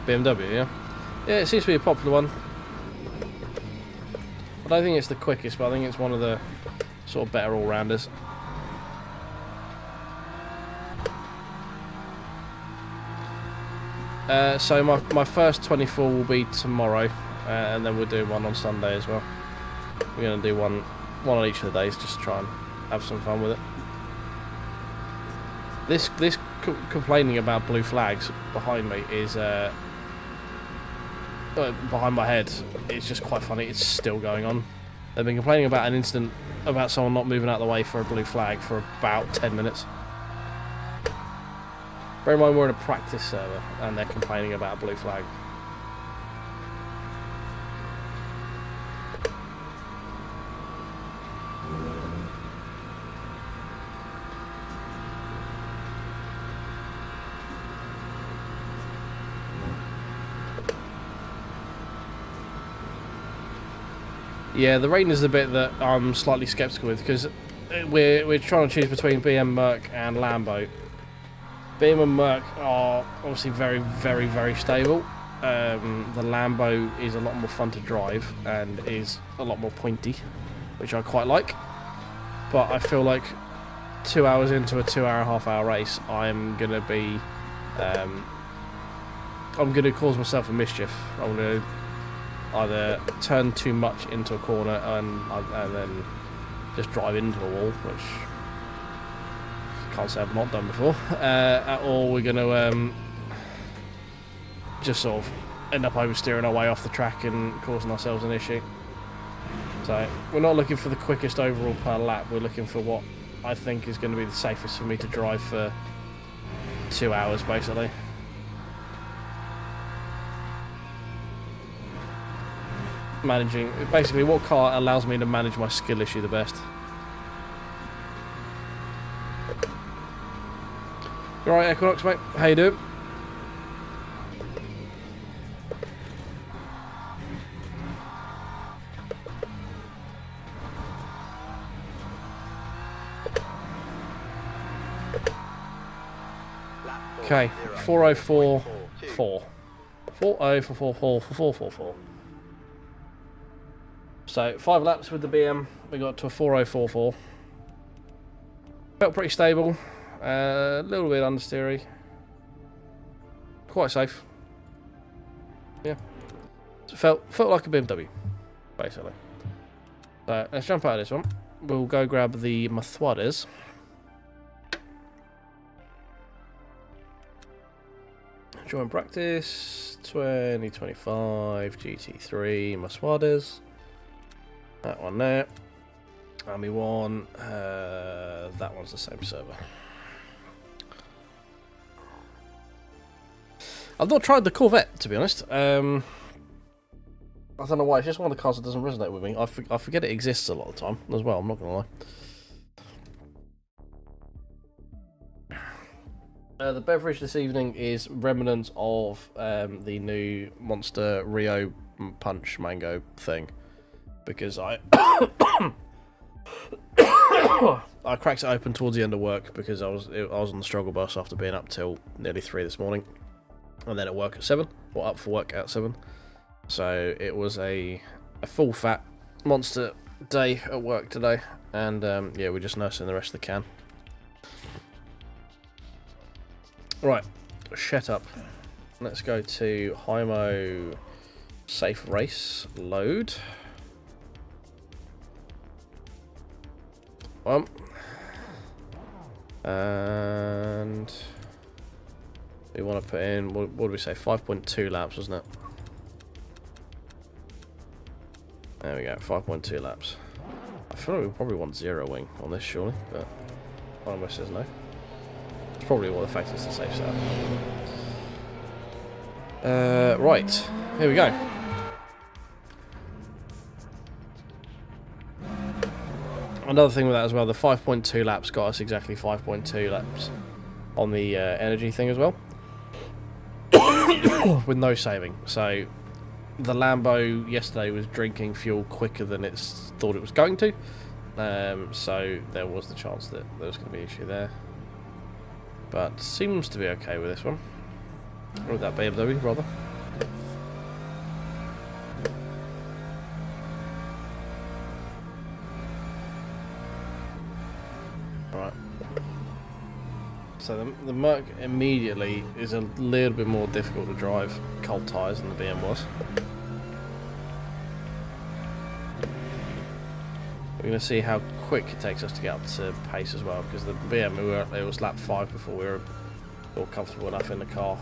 BMW, yeah? Yeah, it seems to be a popular one. I don't think it's the quickest, but I think it's one of the sort of better all-rounders. So my first 24 will be tomorrow, and then we'll do one on Sunday as well. We're going to do one on each of the days, just to try and have some fun with it. This complaining about blue flags behind me is behind my head. It's just quite funny. It's still going on. They've been complaining about an incident about someone not moving out of the way for a blue flag for about 10 minutes. Bear in mind we're in a practice server and they're complaining about a blue flag. Yeah, the rain is the bit that I'm slightly sceptical with, because we're trying to choose between BM, Merc and Lambo. BM and Merc are obviously very, very, very stable. The Lambo is a lot more fun to drive and is a lot more pointy, which I quite like. But I feel like 2 hours into a 2.5 hour race, I'm gonna be, I'm gonna cause myself a mischief. I'm gonna either turn too much into a corner and then just drive into a wall, which can't say I've not done before, or we're going to just sort of end up oversteering our way off the track and causing ourselves an issue. So we're not looking for the quickest overall per lap, we're looking for what I think is going to be the safest for me to drive for 2 hours basically. Managing basically what car allows me to manage my skill issue the best. You alright, Equinox, mate? How you doing? Okay, 404.4. 404444444. So 5 laps with the BM, we got to a 404.4. Felt pretty stable, a little bit understeery, quite safe. Yeah, so felt like a BMW, basically. So let's jump out of this one. We'll go grab the Motherboard. Join practice 2025 GT3 Motherboard. That one there. And we want that one's the same server. I've not tried the Corvette, to be honest. I don't know why, it's just one of the cars that doesn't resonate with me. I forget it exists a lot of the time as well, I'm not gonna lie. The beverage this evening is remnants of the new Monster Rio Punch Mango thing. Because I I cracked it open towards the end of work because I was on the struggle bus after being up till nearly 3 this morning. And then at work at 7, or up for work at 7. So it was a full fat monster day at work today. And yeah, we're just nursing the rest of the can. Right, shut up. Let's go to Hymo Safe Race load. And we want to put in, what did we say, 5.2 laps, wasn't it? There we go, 5.2 laps. I feel like we probably want 0 wing on this, surely, but Hymo says no. It's probably what the factors to safe set. Right, here we go. Another thing with that as well, the 5.2 laps got us exactly 5.2 laps on the energy thing as well. With no saving. So the Lambo yesterday was drinking fuel quicker than it thought it was going to. So there was the chance that there was going to be an issue there. But seems to be okay with this one. Or with that BMW, rather. Right. So the Merc immediately is a little bit more difficult to drive cold tyres than the BM was. We're going to see how quick it takes us to get up to pace as well, because the BM, it was lap 5 before we were all comfortable enough in the car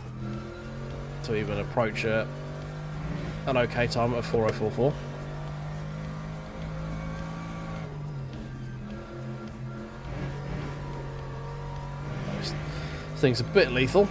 to even approach an okay time at 4:044. This thing's a bit lethal.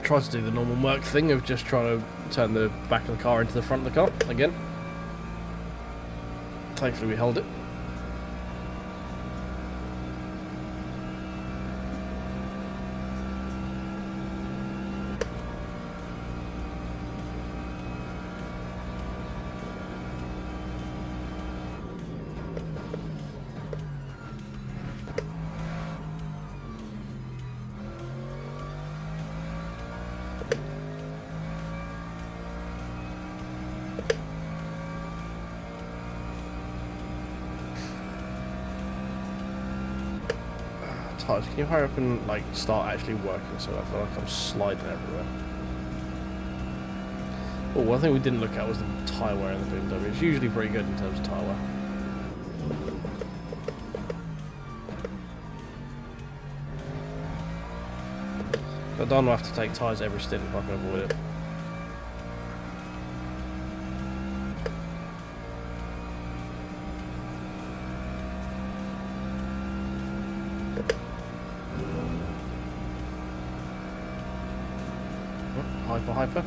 Tried to do the normal Merc thing of just trying to turn the back of the car into the front of the car again. Thankfully we held it. Can you hurry up and like start actually working so I feel like I'm sliding everywhere? Oh, one thing we didn't look at was the tyre wear in the BMW. It's usually pretty good in terms of tyre wear. I don't have to take tyres every stint if I can avoid it. Hyper.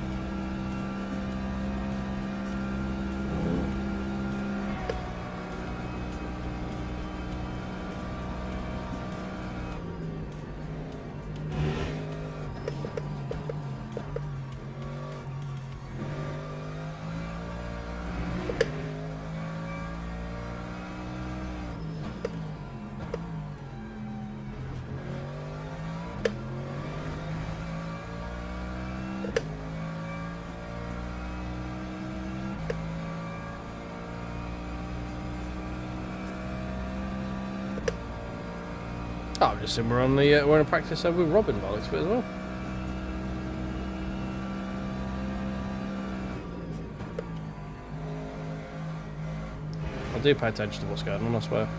Oh, I'm just saying we're on the we're in a practice with Robin by the looks of it as well. I do pay attention to what's going on, I swear.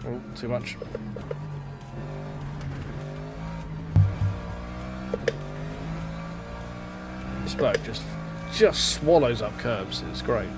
Oh, too much. This bloke just swallows up curbs. It's great.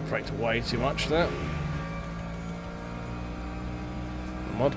Braked way too much there. Mod.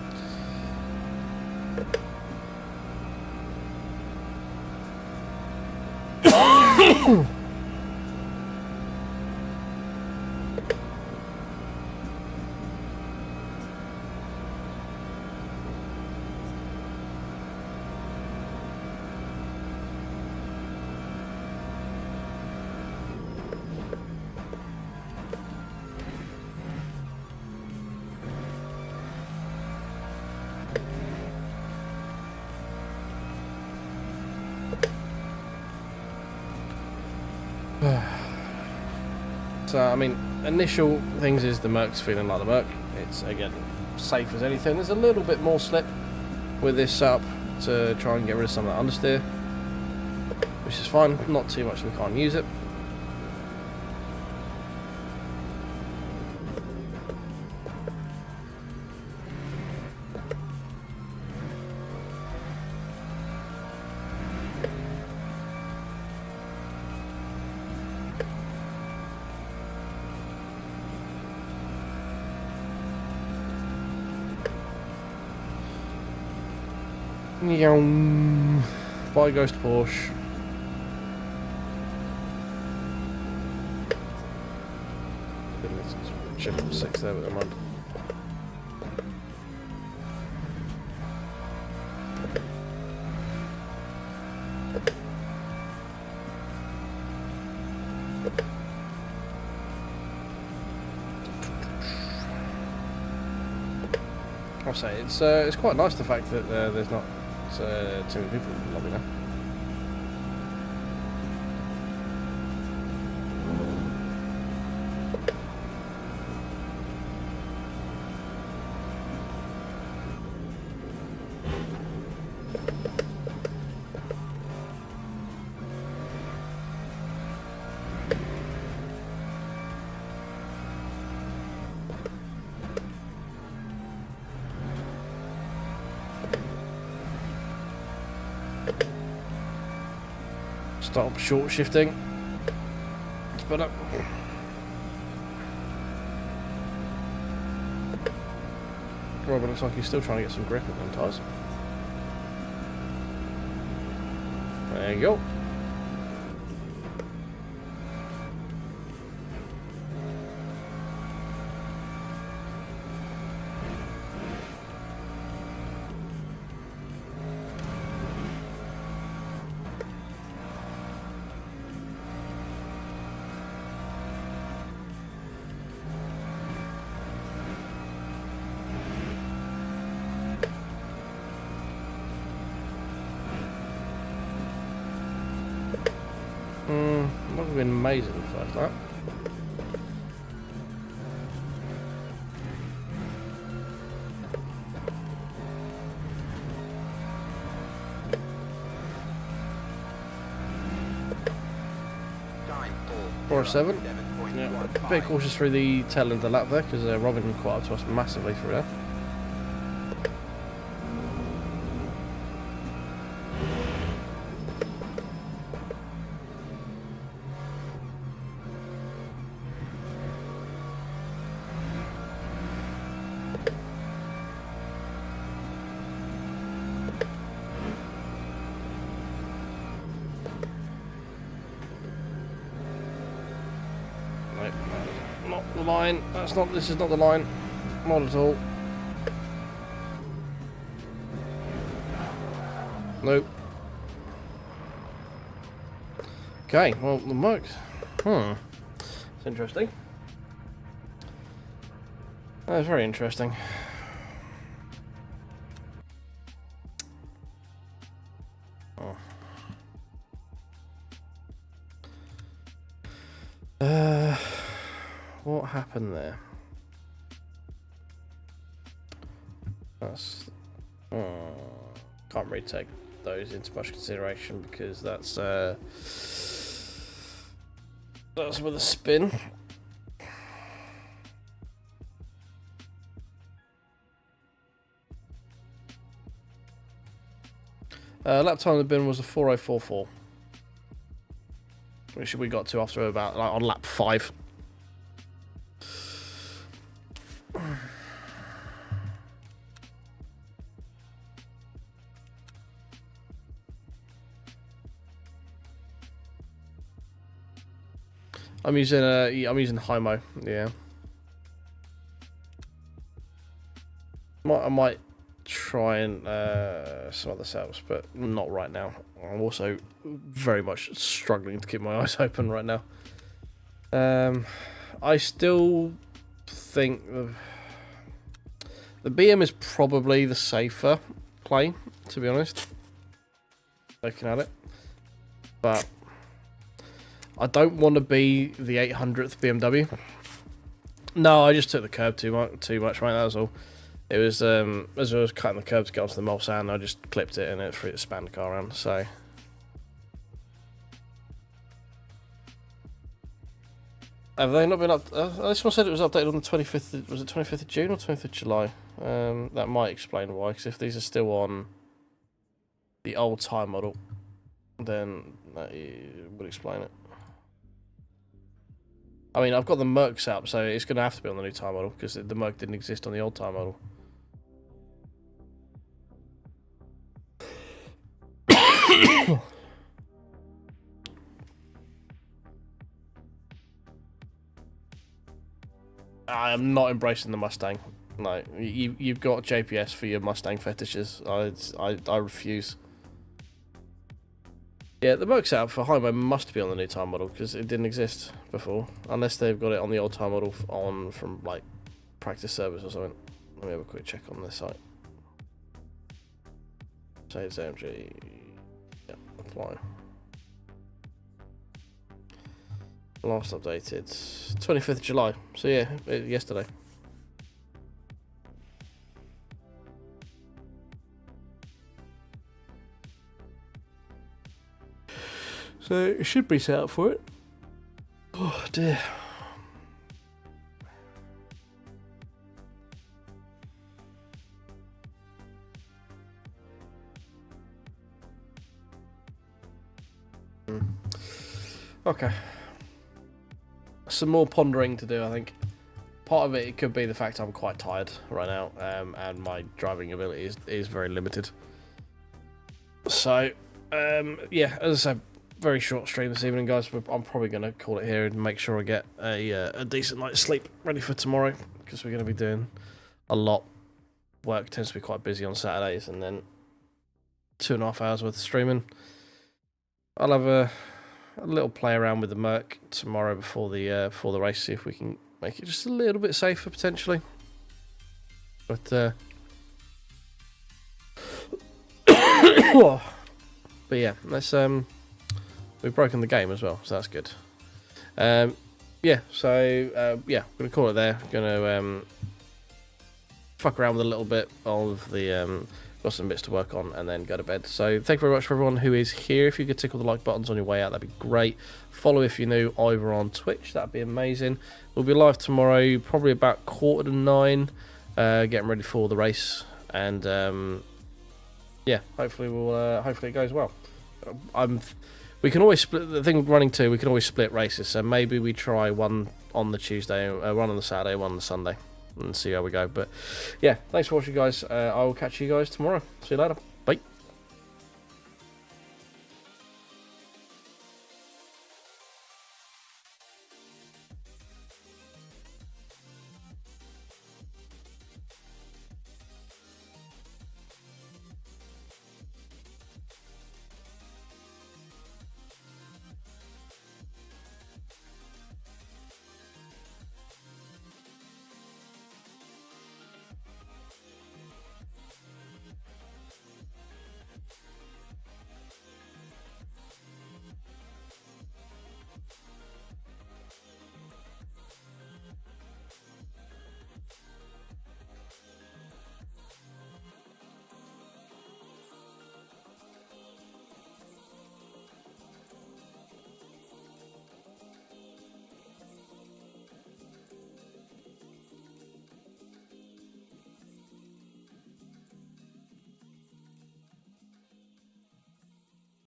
So, I mean, initial things is the Merc's feeling like the Merc. It's, again, safe as anything. There's a little bit more slip with this setup to try and get rid of some of that understeer, which is fine. Not too much, we can't use it. Bye, Ghost Porsche. Chip 6 there with the mud. I'll say it's quite nice the fact that there's not too many people in the lobby now. Stop short shifting. Spin up. Robin looks like he's still trying to get some grip on them tyres. There you go. That would have been amazing first lap. 407. Yeah, a bit cautious through the tail end of the lap there because Robin caught up to us massively through there. Not the line. This is not the line. Not at all. Nope. Okay, well, the Mercs. It's interesting. That's very interesting. Oh. What happened there? That's can't really take those into much consideration because that's with a spin. Lap time of the bin was a 4:044, which we got to after about on lap 5. I'm using Hymo, yeah. I might try and some other setups, but not right now. I'm also very much struggling to keep my eyes open right now. I still think the BM is probably the safer play, to be honest. Looking at it, but I don't want to be the 800th BMW. No, I just took the curb too much, mate. That was all. It was as I was cutting the curb to get onto the Mulsanne, I just clipped it and it threw it span the car around. So have they not been up? This one said it was updated on the 25th. Was it 25th of June or 25th of July? That might explain why. Because if these are still on the old time model, then that would explain it. I mean, I've got the Mercs up, so it's going to have to be on the new time model, because the Merc didn't exist on the old time model. I am not embracing the Mustang. No, you've got JPS for your Mustang fetishes. I refuse. Yeah, the Merc setup for Hymo must be on the new time model because it didn't exist before, unless they've got it on the old time model from like practice service or something. Let me have a quick check on their site. Say it's AMG. Yeah, apply. Last updated 25th of July. So yeah, yesterday. So it should be set up for it. Oh dear. Okay. Some more pondering to do, I think. Part of it could be the fact I'm quite tired right now, and my driving ability is very limited. So, yeah, as I said, very short stream this evening, guys. I'm probably going to call it here and make sure I get a decent night's sleep ready for tomorrow, because we're going to be doing a lot. Work tends to be quite busy on Saturdays, and then 2.5 hours worth of streaming. I'll have a little play around with the Merc tomorrow before the race, see if we can make it just a little bit safer potentially. But but yeah, let's we've broken the game as well, so that's good. Yeah, so yeah, I'm gonna call it there. Gonna fuck around with a little bit of the got some bits to work on, and then go to bed. So thank you very much for everyone who is here. If you could tickle the like buttons on your way out, that'd be great. Follow if you're new over on Twitch, that'd be amazing. We'll be live tomorrow, probably about 8:45, getting ready for the race, and yeah, hopefully hopefully it goes well. We can always split the thing with running two. We can always split races, so maybe we try one on the Tuesday, one on the Saturday, one on the Sunday, and see how we go. But yeah, thanks for watching, guys. I will catch you guys tomorrow. See you later. Bye.